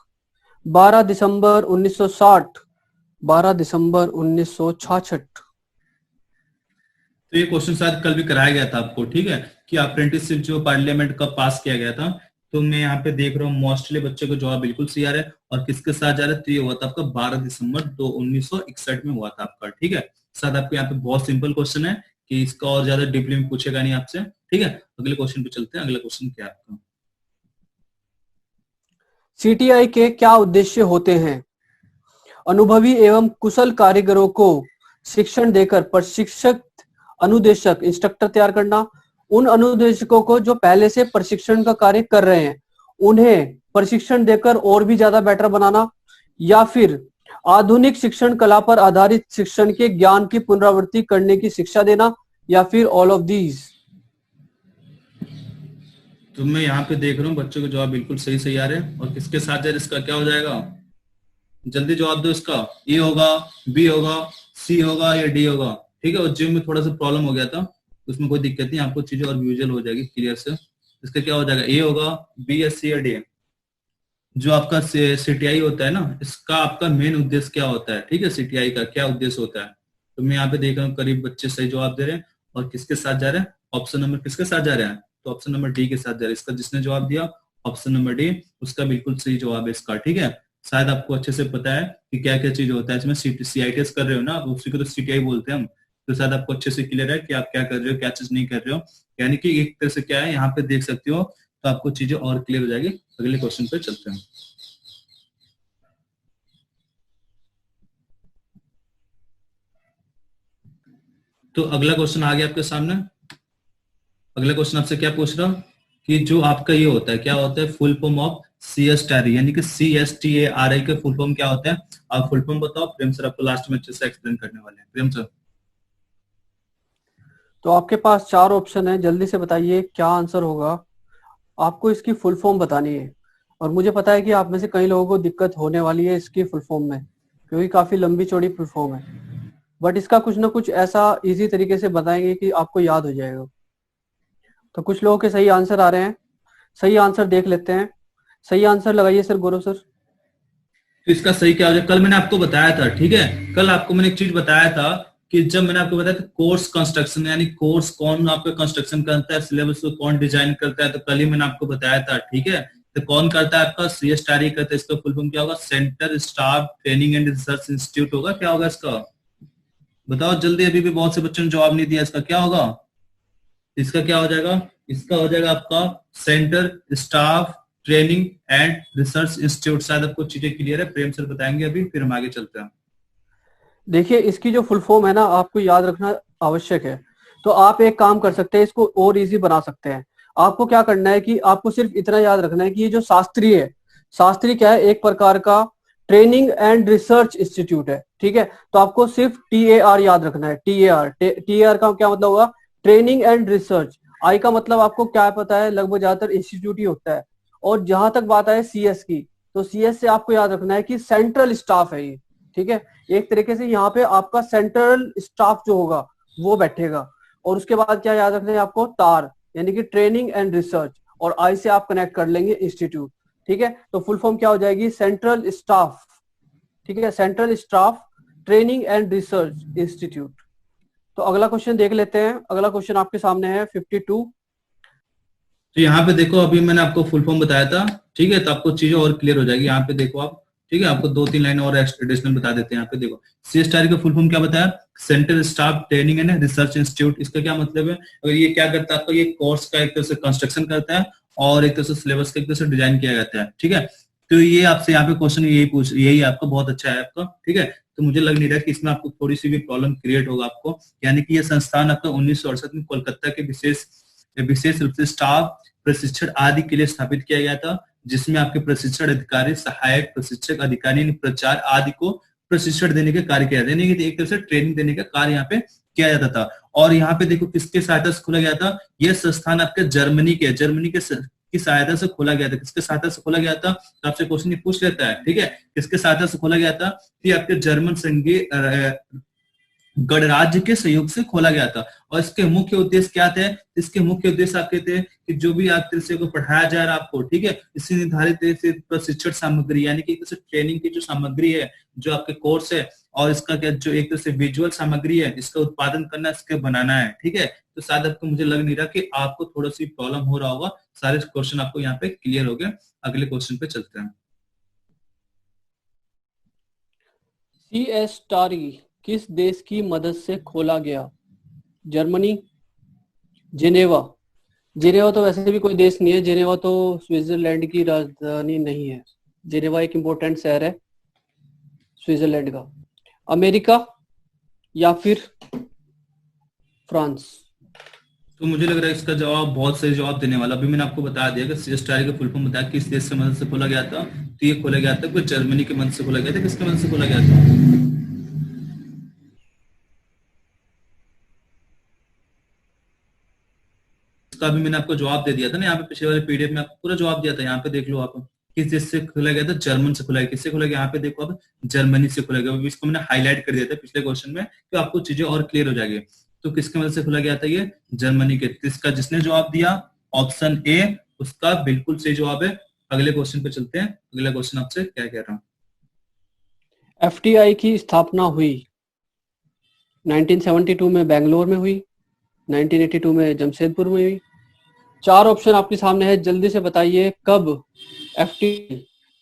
[SPEAKER 1] 12 दिसंबर 1960, 12 दिसंबर 1966।
[SPEAKER 2] तो ये क्वेश्चन शायद कल भी कराया गया था आपको। ठीक है, कि अप्रेंटिसशिप जो पार्लियामेंट कब पास किया गया था, तो मैं यहाँ पे देख रहा हूँ मोस्टली बच्चों को जवाब बिल्कुल सही आ रहा है। और किसके साथ जा रहा है? तो ये हुआ था आपका 12 दिसंबर 1961 में हुआ था आपका। ठीक है, शायद आपको यहाँ पे बहुत सिंपल क्वेश्चन है कि इसका और ज्यादा डीपली में पूछेगा नहीं आपसे। ठीक है, अगले क्वेश्चन पे चलते हैं। अगला क्वेश्चन क्या है आपका?
[SPEAKER 1] सीटीआई के क्या उद्देश्य होते हैं? अनुभवी एवं कुशल कारीगरों को शिक्षण देकर प्रशिक्षक अनुदेशक इंस्ट्रक्टर तैयार करना, उन अनुदेशकों को जो पहले से प्रशिक्षण का कार्य कर रहे हैं उन्हें प्रशिक्षण देकर और भी ज्यादा बेटर बनाना, या फिर आधुनिक शिक्षण कला पर आधारित शिक्षण के ज्ञान की पुनरावृत्ति करने की शिक्षा देना, या फिर ऑल ऑफ दीज।
[SPEAKER 2] तो मैं यहाँ पे देख रहा हूँ बच्चों के जवाब बिल्कुल सही सही आ रहे हैं। और किसके साथ जा रहे हैं? इसका क्या हो जाएगा? जल्दी जवाब दो इसका। ए होगा, बी होगा, सी होगा या डी होगा? ठीक है, और जिम में थोड़ा सा प्रॉब्लम हो गया था, उसमें कोई दिक्कत नहीं, आपको चीजें और विजुअल हो जाएगी क्लियर से। इसका क्या हो जाएगा? ए होगा, बी या सी या डी? जो आपका सीटीआई होता है ना, इसका आपका मेन उद्देश्य क्या होता है? ठीक है, सीटीआई का क्या उद्देश्य होता है? तो मैं यहाँ पे देख रहा हूँ करीब बच्चे सही जवाब दे रहे हैं। और किसके साथ जा रहे हैं? ऑप्शन नंबर किसके साथ जा रहे हैं? तो ऑप्शन नंबर डी के साथ जा रहे हैं। इसका जिसने जवाब दिया ऑप्शन नंबर डी उसका बिल्कुल सही जवाब है इसका। ठीक है, शायद आपको अच्छे से पता है कि क्या क्या चीज होता है इसमें। सीआईटीएस कर रहे हो ना, उसी को तो सीटीआई बोलते हैं हम। तो शायद आपको अच्छे से क्लियर है कि आप क्या कर रहे हो, क्या चीज नहीं कर रहे हो। यानी कि एक तरह से क्या है, यहाँ पे देख सकते हो, तो आपको चीजें और क्लियर हो जाएगी। अगले क्वेश्चन पे चलते हैं। तो अगला क्वेश्चन आ गया आपके सामने। अगला क्वेश्चन आपसे क्या पूछ रहा हूँ कि जो आपका ये होता है, क्या होता है फुल फॉर्म ऑफ सीएसटीआरई, यानी कि सीएसटीएआरआई का फुल फॉर्म क्या होता है? आप फुल फॉर्म बताओ, प्रेम सर आपको लास्ट में अच्छे से एक्सप्लेन करने वाले हैं। प्रेम सर।
[SPEAKER 1] तो आपके पास 4 ऑप्शन है, जल्दी से बताइए क्या आंसर होगा। आपको इसकी फुल फॉर्म बतानी है, और मुझे पता है कि आप में से कई लोगों को दिक्कत होने वाली है इसकी फुल फॉर्म में, क्योंकि काफी लंबी चौड़ी फुल फॉर्म है। बट इसका कुछ ना कुछ ऐसा इजी तरीके से बताएंगे कि आपको याद हो जाएगा। तो कुछ लोगों के सही आंसर आ रहे हैं, सही आंसर देख लेते हैं। सही आंसर लगाइए सर, गौरव सर।
[SPEAKER 2] तो इसका सही क्या हो जाए? कल मैंने आपको बताया था, ठीक है, कल आपको मैंने एक चीज बताया था कि जब मैंने आपको बताया था कोर्स कंस्ट्रक्शन, यानी कोर्स कौन आपका कंस्ट्रक्शन करता है, सिलेबस को कौन डिजाइन करता है, तो कल ही मैंने आपको बताया था, ठीक है। तो कौन करता है आपका, CSTAR करता है। इसका फुल फॉर्म क्या होगा, centre staff training and research institute होगा। क्या होगा इसका, बताओ जल्दी, अभी भी बहुत से बच्चों ने जवाब नहीं दिया। इसका क्या होगा, इसका क्या हो जाएगा, इसका हो जाएगा आपका centre staff training and research institute. शायद आपको चीजें क्लियर है, प्रेम सर बताएंगे अभी, फिर हम आगे चलते हैं।
[SPEAKER 1] देखिए इसकी जो फुल फॉर्म है ना, आपको याद रखना आवश्यक है। तो आप एक काम कर सकते हैं, इसको और इजी बना सकते हैं। आपको क्या करना है कि आपको सिर्फ इतना याद रखना है कि ये जो शास्त्री है, शास्त्री क्या है, एक प्रकार का ट्रेनिंग एंड रिसर्च इंस्टीट्यूट है, ठीक है। तो आपको सिर्फ TAR याद रखना है। TAR का क्या मतलब होगा, ट्रेनिंग एंड रिसर्च। आई का मतलब आपको क्या पता है, लगभग ज्यादातर इंस्टीट्यूट ही होता है। और जहां तक बात है CS की, तो CS से आपको याद रखना है कि सेंट्रल स्टाफ है ये, ठीक है। एक तरीके से यहाँ पे आपका सेंट्रल स्टाफ जो होगा वो बैठेगा। और उसके बाद क्या याद रखना है आपको, तार यानी कि ट्रेनिंग एंड रिसर्च, और आई से आप कनेक्ट कर लेंगे इंस्टीट्यूट, ठीक है। तो फुल फॉर्म क्या हो जाएगी, सेंट्रल स्टाफ, ठीक है, central staff training and research institute. तो अगला क्वेश्चन देख लेते हैं। अगला क्वेश्चन आपके सामने है 52।
[SPEAKER 2] तो यहाँ पे देखो, अभी मैंने आपको फुल फॉर्म बताया था, ठीक है, तो आपको चीजें और क्लियर हो जाएगी। यहाँ पे देखो आप, ठीक है, आपको 2-3 लाइन और एडिशनल बता देते हैं। यहाँ पे देखो, CSTAR का फुल फॉर्म क्या बताया, central staff training and research institute. इसका क्या मतलब है, अगर ये क्या करता है आपका, ये कोर्स का एक तरह से कंस्ट्रक्शन करता है और एक तरह से सिलेबस का एक तरह से डिजाइन किया जाता है, ठीक है। तो ये आपसे यहाँ पे क्वेश्चन यही आपका बहुत अच्छा है आपका, ठीक है। तो मुझे लग नहीं रहा कि इसमें आपको थोड़ी सी भी प्रॉब्लम क्रिएट होगा आपको, यानी कि ये संस्थान आपका 1968 में कोलकाता के विशेष रूप से स्टाफ प्रशिक्षण आदि के लिए स्थापित किया गया था, जिसमें आपके प्रशिक्षण अधिकारी, सहायक प्रशिक्षक अधिकारी, प्रचार आदि को प्रशिक्षण देने के कार्य किया जाता है, यानी कि एक तरह से ट्रेनिंग देने का कार्य यहाँ पे किया जाता था। और यहाँ पे देखो किसके सहायता से खोला गया था, यह संस्थान आपके जर्मनी के की सहायता से खोला गया था। किसके सहायता से खोला गया था, तो आपसे क्वेश्चन पूछ लेता है, ठीक है, किसके सहायता से खोला गया था, कि आपके जर्मन संघीय गणराज्य के सहयोग से खोला गया था। और इसके मुख्य उद्देश्य क्या थे, इसके मुख्य उद्देश्य आपके थे कि जो भी आप तरह से को पढ़ाया जा रहा है आपको, ठीक है, इसी निर्धारित प्रशिक्षण सामग्री, यानी कि ट्रेनिंग की जो सामग्री है, जो आपके कोर्स है, और इसका क्या जो एक तरह से विजुअल सामग्री है, इसका उत्पादन करना, इसके बनाना है, ठीक है। तो शायद आपको, मुझे लग नहीं रहा कि आपको थोड़ा सी प्रॉब्लम हो रहा होगा। सारे क्वेश्चन आपको यहाँ पे क्लियर हो गए। अगले क्वेश्चन पे चलते हैं।
[SPEAKER 1] CSTAR किस देश की मदद से खोला गया, जर्मनी, जेनेवा। जेनेवा तो वैसे भी कोई देश नहीं है, जेनेवा तो स्विट्जरलैंड की राजधानी नहीं है। जेनेवा एक इंपॉर्टेंट शहर है स्विट्जरलैंड का। अमेरिका या फिर फ्रांस।
[SPEAKER 2] तो मुझे लग रहा है इसका जवाब बहुत सही जवाब देने वाला। अभी मैंने आपको बता दिया कि CSTAR का फुल फॉर्म बताया किस देश से मदद से खोला गया था, तो ये खोला गया था, कोई जर्मनी की मदद से खोला गया था। किसकी मदद से खोला गया था, इसका भी मैंने आपको जवाब दे दिया था ना, यहाँ पे पिछले वाले PDF में आपको पूरा जवाब दिया था। यहाँ पे देख लो आप, किस देश से खोला गया था, जर्मन से खोला गया। किससे खोला गया, यहाँ पे देखो आप, जर्मनी से खोला गया। इसको मैंने हाईलाइट कर दिया था पिछले क्वेश्चन में, तो आपको चीजें और क्लियर हो जाएगी। तो किसके मदद से खोला गया था, ये जर्मनी के। किसका, जिसने जवाब दिया ऑप्शन ए, उसका बिल्कुल सही जवाब है। अगले क्वेश्चन पे चलते हैं। अगला क्वेश्चन आपसे क्या कह रहा हूँ,
[SPEAKER 1] FTI की स्थापना हुई 1972 में बेंगलोर में हुई, 1982 में जमशेदपुर में हुई। 4 ऑप्शन आपके सामने है, जल्दी से बताइए कब FTI,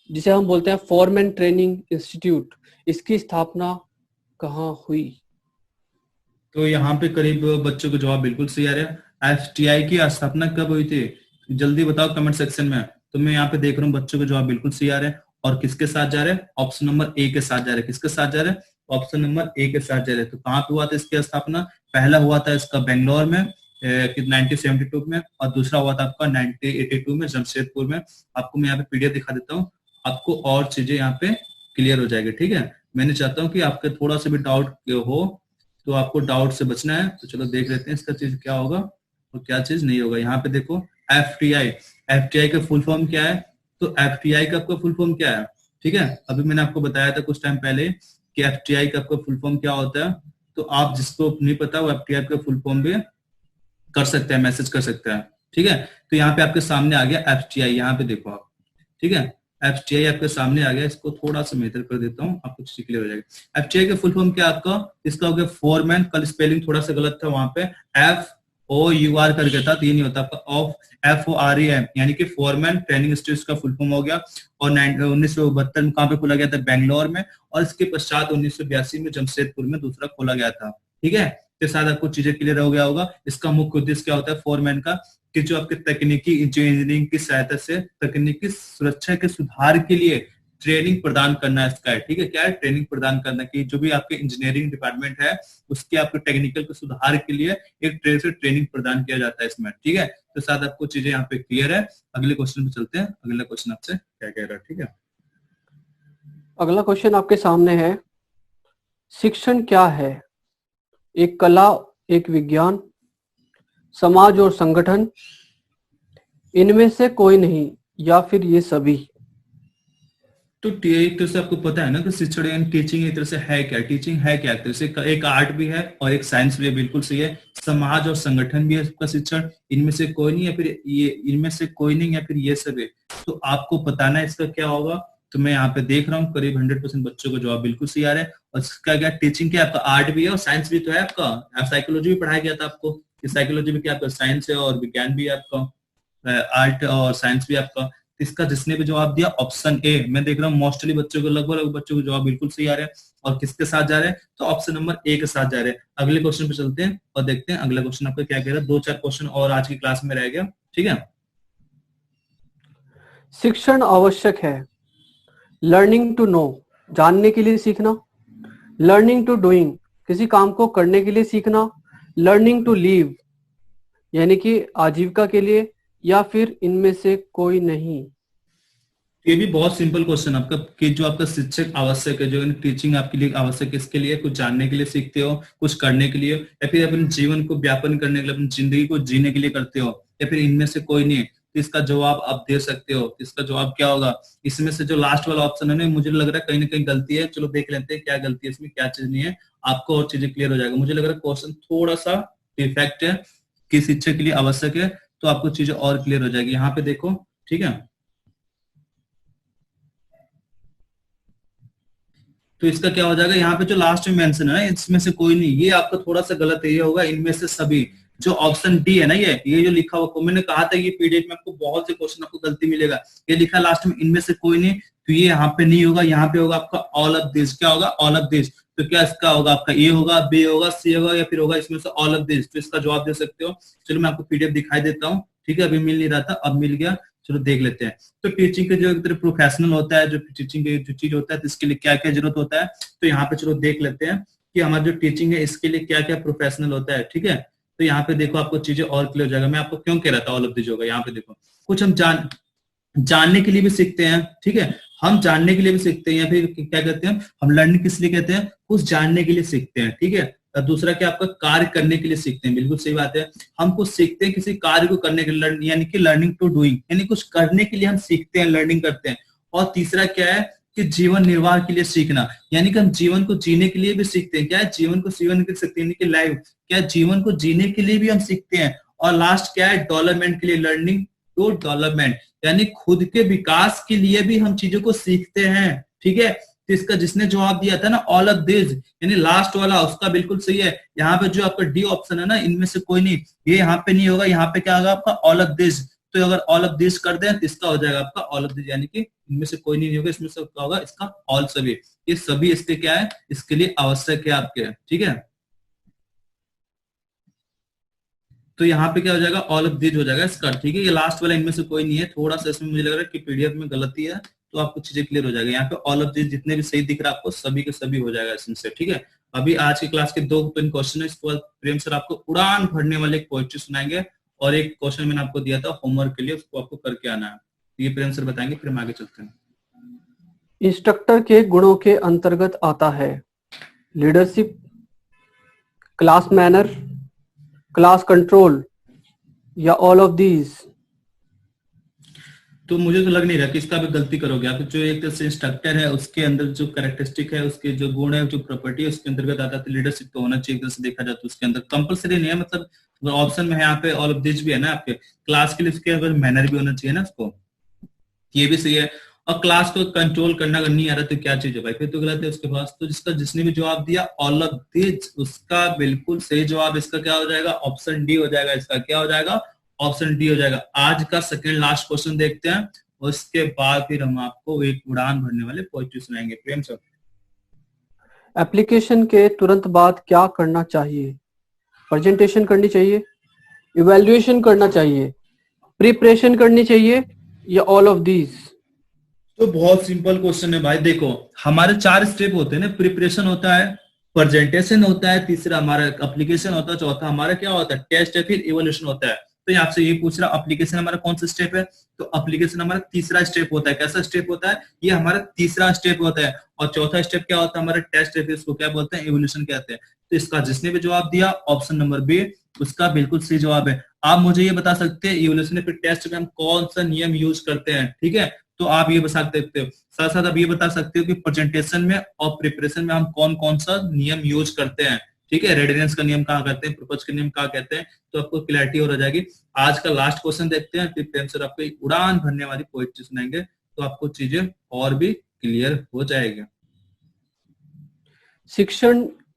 [SPEAKER 1] जिसे हम बोलते हैं फॉरमैन ट्रेनिंग इंस्टीट्यूट, इसकी स्थापना कहाँ हुई।
[SPEAKER 2] तो यहाँ पे करीब बच्चों को जवाब बिल्कुल सही आ रहा है। FTI की स्थापना कब हुई थी, जल्दी बताओ कमेंट सेक्शन में। तो मैं यहाँ पे देख रहा हूँ बच्चों को जवाब बिल्कुल सही आ रहा है। और किसके साथ जा रहे हैं, ऑप्शन नंबर ए के साथ जा रहे हैं। किसके साथ जा रहे हैं, ऑप्शन नंबर ए के साथ जा रहे हैं। तो कहाँ पे हुआ था इसकी स्थापना, पहला हुआ था इसका बेंगलोर में 1972 में, और दूसरा हुआ था आपका 1982 में जमशेदपुर में। आपको मैं यहाँ पे PDF दिखा देता हूँ, आपको और चीजें यहाँ पे क्लियर हो जाएगी, ठीक है। मैंने चाहता हूँ कि आपके थोड़ा सा भी डाउट हो, तो आपको डाउट से बचना है। तो चलो देख लेते हैं इसका चीज क्या होगा और क्या चीज नहीं होगा। यहाँ पे देखो FTI का फुल फॉर्म क्या है, तो FTI का आपका फुल फॉर्म क्या है, ठीक है। अभी मैंने आपको बताया था कुछ टाइम पहले कि FTI का आपका फुल फॉर्म क्या होता है। तो आप जिसको नहीं पता वो FTI का फुल फॉर्म भी कर सकते हैं, मैसेज कर सकते हैं, ठीक है। तो यहाँ पे आपके सामने आ गया FTI, यहाँ पे देखो आप, ठीक है। एफटीआई आपके सामने आ गया, इसको थोड़ा सा मैं इधर कर देता हूँ, आपको चीज क्लियर हो जाएगा। एफटीआई का फुल फॉर्म क्या आपका, इसका हो गया फोरमैन, कल स्पेलिंग थोड़ा सा गलत था वहां पे, FOUR करके था, तीन ही होता आपका, ऑफ FOREM, यानी कि फोरमैन ट्रेनिंग इंस्टीट्यूट का फुल फॉर्म हो गया। और 1972 में कहाँ पे खोला गया था, बेंगलोर में, और इसके पश्चात 1982 में जमशेदपुर में दूसरा खोला गया था। ठीक है, के साथ आपको चीजें क्लियर हो गया होगा। इसका मुख्य उद्देश्य क्या होता है फोरमैन का, कि जो आपके तकनीकी इंजीनियरिंग की सहायता से तकनीकी सुरक्षा के सुधार के लिए ट्रेनिंग प्रदान करना इसका है। ठीक है, क्या है, ट्रेनिंग प्रदान करना, कि जो भी आपके इंजीनियरिंग डिपार्टमेंट है उसके आपके टेक्निकल के सुधार के लिए एक ट्रेन से ट्रेनिंग प्रदान किया जाता है इसमें। ठीक है, तो साथ आपको चीजें यहाँ पे क्लियर है। अगले क्वेश्चन पे चलते हैं, अगला क्वेश्चन आपसे क्या कह रहा है। ठीक है,
[SPEAKER 1] अगला क्वेश्चन आपके सामने है, शिक्षण क्या है? एक कला, एक विज्ञान, समाज और संगठन, इनमें से कोई नहीं, या फिर ये सभी?
[SPEAKER 2] तो एक तरह से आपको पता है ना कि शिक्षण यानी टीचिंग एक तरह से है क्या, टीचिंग है क्या, एक तरह से एक आर्ट भी है और एक साइंस भी है, बिल्कुल सही है। समाज और संगठन भी है इसका शिक्षण, इनमें से कोई नहीं, या फिर ये इनमें से कोई नहीं, या फिर ये सब है। तो आपको बताना है इसका क्या होगा। तो मैं यहाँ पे देख रहा हूँ करीब 100% बच्चों को जवाब बिल्कुल सही आ रहा है। और इसका क्या, टीचिंग क्या आपका आर्ट भी है और साइंस भी तो है आपका। साइकोलॉजी भी पढ़ाया गया था आपको, साइकोलॉजी भी क्या आपका साइंस है और विज्ञान भी है आपका, आर्ट और साइंस भी आपका। इसका जिसने भी जवाब दिया ऑप्शन ए, मैं देख रहा हूँ मोस्टली बच्चों को, लगभग बच्चों को जवाब बिल्कुल सही आ रहा है। और किसके साथ जा रहे हैं, तो ऑप्शन नंबर ए के साथ जा रहे हैं। अगले क्वेश्चन पे चलते हैं और देखते हैं अगला क्वेश्चन आपका क्या कह रहा है। 2-4 क्वेश्चन और आज की क्लास में रह गया। ठीक है,
[SPEAKER 1] शिक्षण आवश्यक है। लर्निंग टू नो, जानने के लिए सीखना। लर्निंग टू डूइंग, किसी काम को करने के लिए सीखना। लर्निंग टू लीव, यानी कि आजीविका के लिए, या फिर इनमें से कोई नहीं?
[SPEAKER 2] ये भी बहुत सिंपल क्वेश्चन आपका, कि जो आपका शिक्षक आवश्यक है, जो टीचिंग आपके लिए आवश्यक है, इसके लिए कुछ जानने के लिए सीखते हो, कुछ करने के लिए, या फिर अपने जीवन को व्यापन करने के लिए, अपनी जिंदगी को जीने के लिए करते हो, या फिर इनमें से कोई नहीं है। तो इसका जवाब आप दे सकते हो। इसका जवाब क्या होगा, इसमें से जो लास्ट वाला ऑप्शन है ना, मुझे लग रहा है कहीं ना कहीं गलती है। चलो देख लेते हैं क्या गलती है इसमें, क्या चीज नहीं है, आपको और चीजें क्लियर हो जाएगा। मुझे लग रहा है क्वेश्चन थोड़ा सा डिफेक्ट है, कि शिक्षक के लिए आवश्यक है, तो आपको चीजें और क्लियर हो जाएगी। यहाँ पे देखो, ठीक है, तो इसका क्या हो जाएगा, यहाँ पे जो लास्ट में मेंशन है ना, इसमें से कोई नहीं, ये आपका थोड़ा सा गलत है, ये होगा इनमें से सभी। जो ऑप्शन डी है ना, ये जो लिखा हुआ, मैंने कहा था ये पीडीएफ में आपको बहुत से क्वेश्चन आपको गलती मिलेगा। ये लिखा लास्ट में इनमें से कोई नहीं, तो ये यहाँ पे नहीं होगा, यहाँ पे होगा आपका ऑल ऑफ दिस। क्या होगा, ऑल ऑफ दिस। तो क्या इसका होगा आपका ए होगा, बी होगा, सी होगा, या फिर होगा इसमें से ऑल ऑफ दिस। तो इसका जवाब दे सकते हो। चलो मैं आपको पीडीएफ दिखाई देता हूँ। ठीक है, अभी मिल नहीं रहा था, अब मिल गया। चलो देख लेते हैं। तो टीचिंग के जो एक तरह प्रोफेशनल होता है, जो टीचिंग के जो चीज होता है, तो इसके लिए क्या क्या जरूरत होता है, तो यहाँ पे चलो देख लेते हैं कि हमारा जो टीचिंग है इसके लिए क्या क्या प्रोफेशनल होता है। ठीक है, तो यहाँ पे देखो आपको चीजें और क्लियर हो जाएगा। मैं आपको क्यों कह रहा था ऑल ऑफ दिस होगा, यहाँ पे देखो कुछ हम जानने के लिए भी सीखते हैं। ठीक है, हम जानने के लिए भी सीखते हैं, या फिर क्या कहते हैं हम लर्निंग किस लिए कहते हैं, कुछ जानने के लिए सीखते हैं। ठीक है, दूसरा क्या आपका कार्य करने के लिए सीखते हैं, बिल्कुल सही बात है। हम कुछ सीखते हैं किसी कार्य को करने के लिए, यानी कि लर्निंग टू डूइंग, यानी कुछ करने के लिए हम सीखते हैं, लर्निंग करते हैं। और तीसरा क्या है कि जीवन निर्वाह के लिए सीखना, यानी कि हम जीवन को जीने के लिए भी सीखते हैं। क्या है, जीवन को जीवन कर सकते हैं, यानी कि लाइफ, क्या जीवन को जीने के लिए भी हम सीखते हैं। और लास्ट क्या है, डेवलपमेंट के लिए, लर्निंग टू डेवलपमेंट, यानी खुद के विकास के लिए भी हम चीजों को सीखते हैं। ठीक है, तो इसका जिसने जवाब दिया था ना ऑल ऑफ दिस, यानी लास्ट वाला, उसका बिल्कुल सही है। यहाँ पे जो आपका डी ऑप्शन है ना, इनमें से कोई नहीं, ये यहाँ पे नहीं होगा, यहाँ पे क्या होगा आपका ऑल ऑफ दिस। तो अगर ऑल ऑफ दिस कर दें तो इसका हो जाएगा आपका ऑल ऑफ दिस, यानी कि इनमें से कोई नहीं होगा, इसमें से क्या होगा इसका ऑल सभी। ये सभी इसके क्या है, इसके लिए आवश्यक है आपके। ठीक है, तो यहाँ पे क्या हो जाएगा, ऑल ऑफ दिस हो जाएगा इसका। ठीक है, ये लास्ट वाला इनमें से कोई नहीं है, थोड़ा सा इसमें मुझे लग रहा है कि पीडीएफ में गलती है, तो आपको चीजें क्लियर हो जाएगा। यहाँ पे ऑल ऑफ दिस जितने भी सही दिख रहा है आपको, सभी के सभी हो जाएगा इसमें से। ठीक है, अभी आज की क्लास के 2 क्वेश्चन है, इसके बाद प्रेम सर आपको उड़ान भरने वाले पोएट्री सुनाएंगे, और एक क्वेश्चन मैंने आपको दिया था होमवर्क के लिए, उसको आपको करके आना है। ये प्रेम सर बताएंगे, फिर हम आगे चलते हैं।
[SPEAKER 1] इंस्ट्रक्टर के गुणों के अंतर्गत आता है leadership, class manner, class control, या ऑल ऑफ दीज?
[SPEAKER 2] तो मुझे तो लग नहीं रहा कि इसका भी गलती करोगे आप। जो एक तरह से इंस्ट्रक्टर है उसके अंदर जो कैरेक्टरिस्टिक है, उसके जो गुण है, जो प्रॉपर्टी है, उसके अंतर्गत आता है। लीडरशिप तो होना चाहिए, एक तरह से देखा जाए तो उसके अंदर कंपलसरी नहीं है, मतलब ऑप्शन में है यहाँ पे ऑल ऑफ दिस भी है ना आपके। क्लास के लिए उसके अगर मैनर भी होना चाहिए ना उसको, ये भी सही है। और क्लास को कंट्रोल करना अगर नहीं आ रहा तो क्या चीज है भाई, फिर तो गलत है उसके पास। तो जिसने भी जवाब दिया ऑल ऑफ दिस, उसका बिल्कुल सही जवाब इसका क्या हो जाएगा, ऑप्शन डी हो जाएगा। इसका क्या हो जाएगा, ऑप्शन डी हो जाएगा। आज का सेकंड लास्ट क्वेश्चन देखते हैं, उसके बाद फिर हम आपको एक उड़ान भरने वाले पॉजिटिव सुनाएंगे। प्रेम सर,
[SPEAKER 1] एप्लीकेशन के तुरंत बाद क्या करना चाहिए? प्रेजेंटेशन करनी चाहिए, इवैल्यूएशन करना चाहिए, प्रिपरेशन करनी चाहिए, या ऑल ऑफ दीज?
[SPEAKER 2] तो बहुत सिंपल क्वेश्चन है भाई। देखो हमारे 4 स्टेप होते हैं ना, प्रिपरेशन होता है, प्रेजेंटेशन होता है, तीसरा हमारा एप्लीकेशन होता है, चौथा हमारा क्या होता है, टेस्ट है, फिर इवोल्यूशन होता है। तो ये आपसे ये पूछ रहा एप्लीकेशन हमारा कौन सा स्टेप है, तो एप्लीकेशन हमारा तीसरा स्टेप होता है। कैसा स्टेप होता है, ये हमारा तीसरा स्टेप होता है। और चौथा स्टेप क्या होता है, हमारा टेस्ट है, फिर इसको क्या बोलते हैं, इवोल्यूशन कहते हैं। तो इसका जिसने भी जवाब दिया ऑप्शन नंबर बी उसका बिल्कुल सही जवाब है। आप मुझे ये बता सकते हैं इवोल्यूशन फिर टेस्ट में हम कौन सा नियम यूज करते हैं, ठीक है। तो आप ये बता सकते हो, साथ साथ आप ये बता सकते हो कि प्रेजेंटेशन में और प्रिपरेशन में हम कौन कौन सा नियम यूज करते हैं, ठीक है। रेडिनेंस का नियम कहाँ कहते हैं, प्रपोज का नियम कहाँ कहते हैं, तो आपको क्लैरिटी हो जाएगी। आज का लास्ट क्वेश्चन देखते हैं, फिर प्रेम सर आपको एक उड़ान भरने वाली पोएट्री सुनाएंगे, तो आपको चीजें और भी क्लियर हो जाएगी।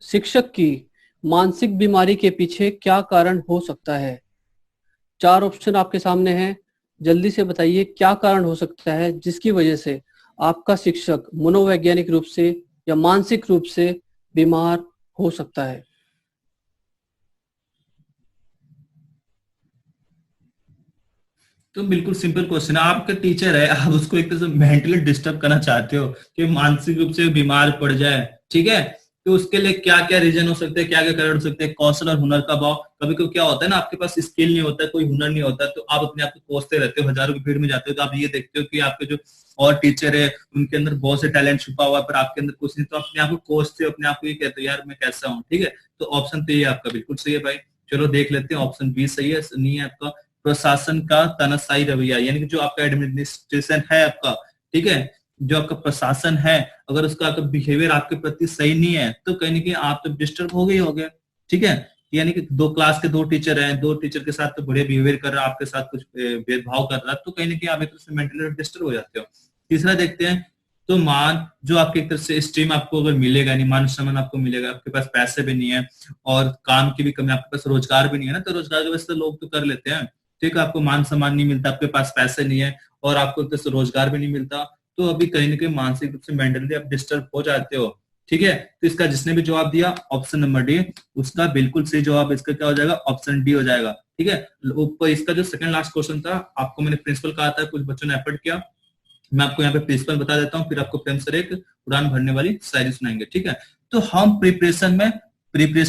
[SPEAKER 1] शिक्षक की मानसिक बीमारी के पीछे क्या कारण हो सकता है? 4 ऑप्शन आपके सामने हैं, जल्दी से बताइए क्या कारण हो सकता है जिसकी वजह से आपका शिक्षक मनोवैज्ञानिक रूप से या मानसिक रूप से बीमार हो सकता है।
[SPEAKER 2] तो बिल्कुल सिंपल क्वेश्चन है, आपका टीचर है, आप उसको एक तरह से मेंटली डिस्टर्ब करना चाहते हो कि मानसिक रूप से बीमार पड़ जाए, ठीक है। तो उसके लिए क्या क्या रीजन हो सकते हैं, क्या क्या कारण हो सकते हैं, कौशल और हुनर का भाव। कभी कभी क्या होता है ना, आपके पास स्किल नहीं होता है, कोई हुनर नहीं होता, तो आप अपने आप को कोसते रहते हो, हजारों की भीड़ में जाते हो, तो आप ये देखते हो कि आपके जो और टीचर है उनके अंदर बहुत से टैलेंट छुपा हुआ है, पर आपके अंदर कुछ नहीं, तो अपने आप को कोसते हो, अपने आप को ये कहते हो यार मैं कैसा हूँ, ठीक है। तो ऑप्शन तो ये आपका बिल्कुल सही है भाई। चलो देख लेते हैं, ऑप्शन बी सही है, नहीं है आपका प्रशासन का तानाशाही रवैया, यानी कि जो आपका एडमिनिस्ट्रेशन है आपका, ठीक है, जो आपका प्रशासन है, अगर उसका आपका बिहेवियर आपके प्रति सही नहीं है तो कहीं ना कहीं आप तो डिस्टर्ब हो गए होगे, ठीक है। यानी कि 2 क्लास के 2 टीचर हैं, 2 टीचर के साथ तो बढ़िया बिहेवियर कर रहा है, आपके साथ कुछ भेदभाव कर रहा है, तो कहीं ना कहीं आप एक तरह से मेंटली डिस्टर्ब हो जाते हो। तीसरा देखते हैं, तो मान जो आपके एक तरह से स्ट्रीम आपको अगर मिलेगा नहीं, मान सम्मान आपको मिलेगा, आपके पास पैसे भी नहीं है और काम की भी कमी, आपके पास रोजगार भी नहीं है ना, तो रोजगार की वजह से लोग तो कर लेते हैं, ठीक है। आपको मान सम्मान नहीं मिलता, आपके पास पैसे नहीं है और आपको एक तरह से रोजगार भी नहीं मिलता, तो अभी कहीं ना कहीं मानसिक रूप से मेंटली आप डिस्टर्ब हो जाते हो, ठीक है। तो इसका जिसने भी जवाब दिया ऑप्शन नंबर डी उसका बिल्कुल सही जवाब इसका क्या हो जाएगा, ऑप्शन डी हो जाएगा, ठीक है। ऊपर इसका जो सेकंड लास्ट क्वेश्चन था, आपको मैंने प्रिंसिपल कहा था, कुछ बच्चों ने एफर्ट किया, मैं आपको यहाँ पे प्रिंसिपल बता देता हूँ, फिर आपको प्रेम सर एक उड़ान भरने वाली शायरी सुनाएंगे, ठीक है। तो हम प्रिपरेशन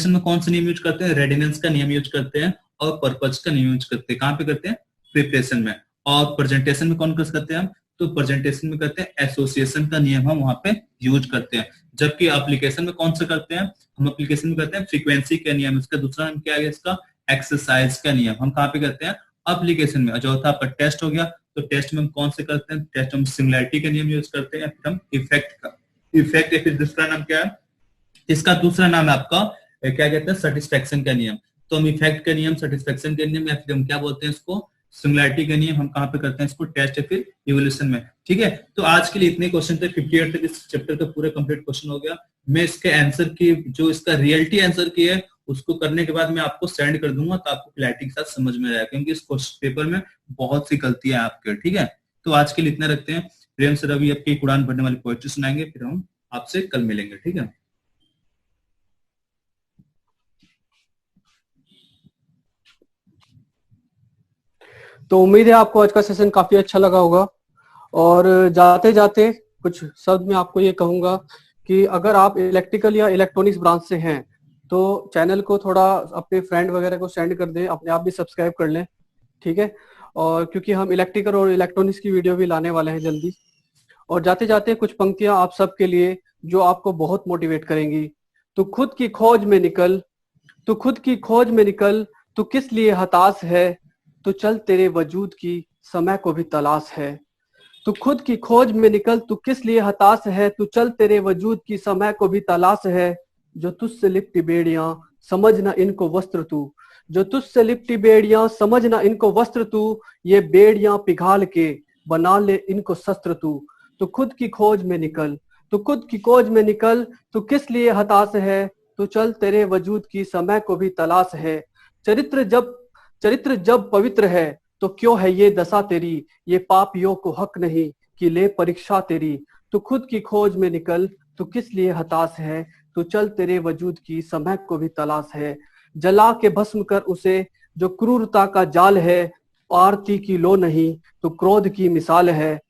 [SPEAKER 2] में कौन सा नियम यूज करते हैं, रेडिनेंस का नियम यूज करते हैं और पर्पज का नियम यूज करते हैं। कहाँ पे करते हैं, प्रिपरेशन में। और प्रेजेंटेशन में कौन करते हैं हम, तो प्रेजेंटेशन में करते हैं एसोसिएशन का नियम हम वहां पे यूज करते हैं। जबकि एप्लीकेशन में कौन सा करते हैं, हम एप्लीकेशन में करते हैं फ्रीक्वेंसी का नियम, इसका दूसरा नाम क्या है इसका, एक्सरसाइज का नियम। हम कहाँ पे करते हैं, एप्लीकेशन में। चौथा आपका टेस्ट हो गया, तो टेस्ट में हम कौन से करते हैं, टेस्ट हम सिमिलैरिटी का नियम यूज करते हैं, फिर हम इफेक्ट या फिर दूसरा नाम क्या है, इसका दूसरा नाम है आपका क्या कहते हैं, सेटिस्फेक्शन का नियम। तो हम इफेक्ट का नियम, सेटिस्फेक्शन का नियम, या फिर हम क्या बोलते हैं इसको, सिमिलैरिटी का नियम, हम कहाँ पे करते हैं इसको, टेस्ट या फिर इवोल्यूशन में, ठीक है। तो आज के लिए इतने क्वेश्चन थे, 58 तक इस चैप्टर का पूरा कंप्लीट क्वेश्चन हो गया। मैं इसके आंसर की जो इसका रियलिटी आंसर की है उसको करने के बाद मैं आपको सेंड कर दूंगा, तो आपको क्लैरिटी के साथ समझ में आएगा, क्योंकि इस क्वेश्चन पेपर में बहुत सी गलतियां हैं आपके, ठीक है। तो आज के लिए इतना रखते हैं। प्रेम सर अभी आपकी उड़ान भरने वाली पोएट्री सुनाएंगे, फिर हम आपसे कल मिलेंगे, ठीक है।
[SPEAKER 1] तो उम्मीद है आपको आज का सेशन काफी अच्छा लगा होगा। और जाते जाते कुछ शब्द में आपको ये कहूंगा कि अगर आप इलेक्ट्रिकल या इलेक्ट्रॉनिक्स ब्रांच से हैं तो चैनल को थोड़ा अपने फ्रेंड वगैरह को सेंड कर दें, अपने आप भी सब्सक्राइब कर लें, ठीक है। और क्योंकि हम इलेक्ट्रिकल और इलेक्ट्रॉनिक्स की वीडियो भी लाने वाले हैं जल्दी। और जाते जाते कुछ पंक्तियां आप सबके लिए जो आपको बहुत मोटिवेट करेंगी। तू खुद की खोज में निकल, तू खुद की खोज में निकल, तू किस लिए हताश है, तो चल तेरे वजूद की समय को भी तलाश है। तू खुद की खोज में निकल, तू किस लिए हताश है, तू चल तेरे वजूद की समय को भी तलाश है। जो तुझसे लिपटी बेड़ियां समझ ना इनको वस्त्र तू, जो तुझसे लिपटी बेड़ियां समझ ना इनको वस्त्र तू, ये बेड़ियां पिघाल के बना ले इनको शस्त्र तू। तो खुद की खोज में निकल, तो खुद की खोज में निकल, तो किस लिए हताश है, तो चल तेरे वजूद की समय को भी तलाश है। चरित्र जब चरित्र जब पवित्र है, तो क्यों है ये दशा तेरी, ये पापियों को हक नहीं कि ले परीक्षा तेरी। तो खुद की खोज में निकल, तो किस लिए हताश है, तो चल तेरे वजूद की समय को भी तलाश है। जला के भस्म कर उसे जो क्रूरता का जाल है, आरती की लो नहीं तो क्रोध की मिसाल है।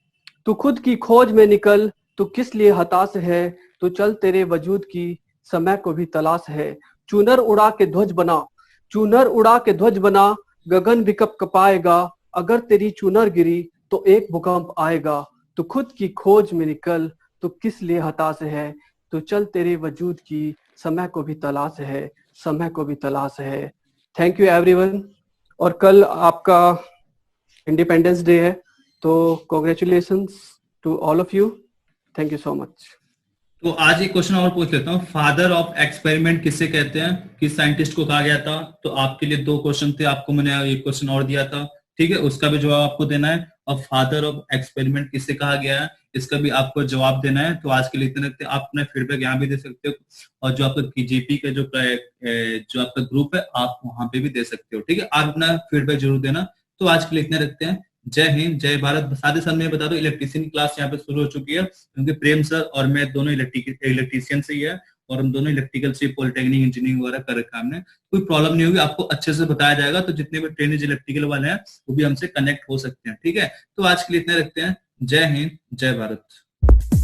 [SPEAKER 1] तू खुद की खोज में निकल, तो किस लिए हताश है, तो चल तेरे वजूद की समय को भी तलाश है। चूनर उड़ा के ध्वज बना, चूनर उड़ा के ध्वज बना, गगन भी कप कपाएगा, अगर तेरी चूनर गिरी तो एक भूकंप आएगा। तो खुद की खोज में निकल, तो किस लिए हताश है, तो चल तेरे वजूद की समय को भी तलाश है, समय को भी तलाश है। Thank you everyone. और कल आपका इंडिपेंडेंस डे है, तो congratulations to all of you. Thank you so much.
[SPEAKER 2] तो आज एक क्वेश्चन और पूछ लेता हूँ, फादर ऑफ एक्सपेरिमेंट किसे कहते हैं, किस साइंटिस्ट को कहा गया था। तो आपके लिए 2 क्वेश्चन थे, आपको मैंने एक क्वेश्चन और दिया था, ठीक है, उसका भी जवाब आपको देना है। और फादर ऑफ एक्सपेरिमेंट किसे कहा गया है, इसका भी आपको जवाब देना है। तो आज के लिए इतने रखते हैं, आप अपना फीडबैक यहाँ भी दे सकते हो, और जो आपका जीपी का जो आपका ग्रुप है आप वहां पे भी दे सकते हो, ठीक है। आप अपना फीडबैक जरूर देना। तो आज के लिए इतने रखते हैं। जय हिंद, जय भारत। साथ ही साथ मैं बता दूं, इलेक्ट्रीशियन क्लास यहाँ पे शुरू हो चुकी है, क्योंकि प्रेम सर और मैं दोनों इलेक्ट्रीशियन से ही है, और हम दोनों इलेक्ट्रिकल से पॉलिटेक्निक इंजीनियरिंग वगैरह कर रखा हमने। कोई प्रॉब्लम नहीं होगी, आपको अच्छे से बताया जाएगा। तो जितने भी ट्रेनिंग इलेक्ट्रिकल वाले हैं वो भी हमसे कनेक्ट हो सकते हैं, ठीक है। तो आज के लिए इतने रखते हैं। जय हिंद, जय भारत।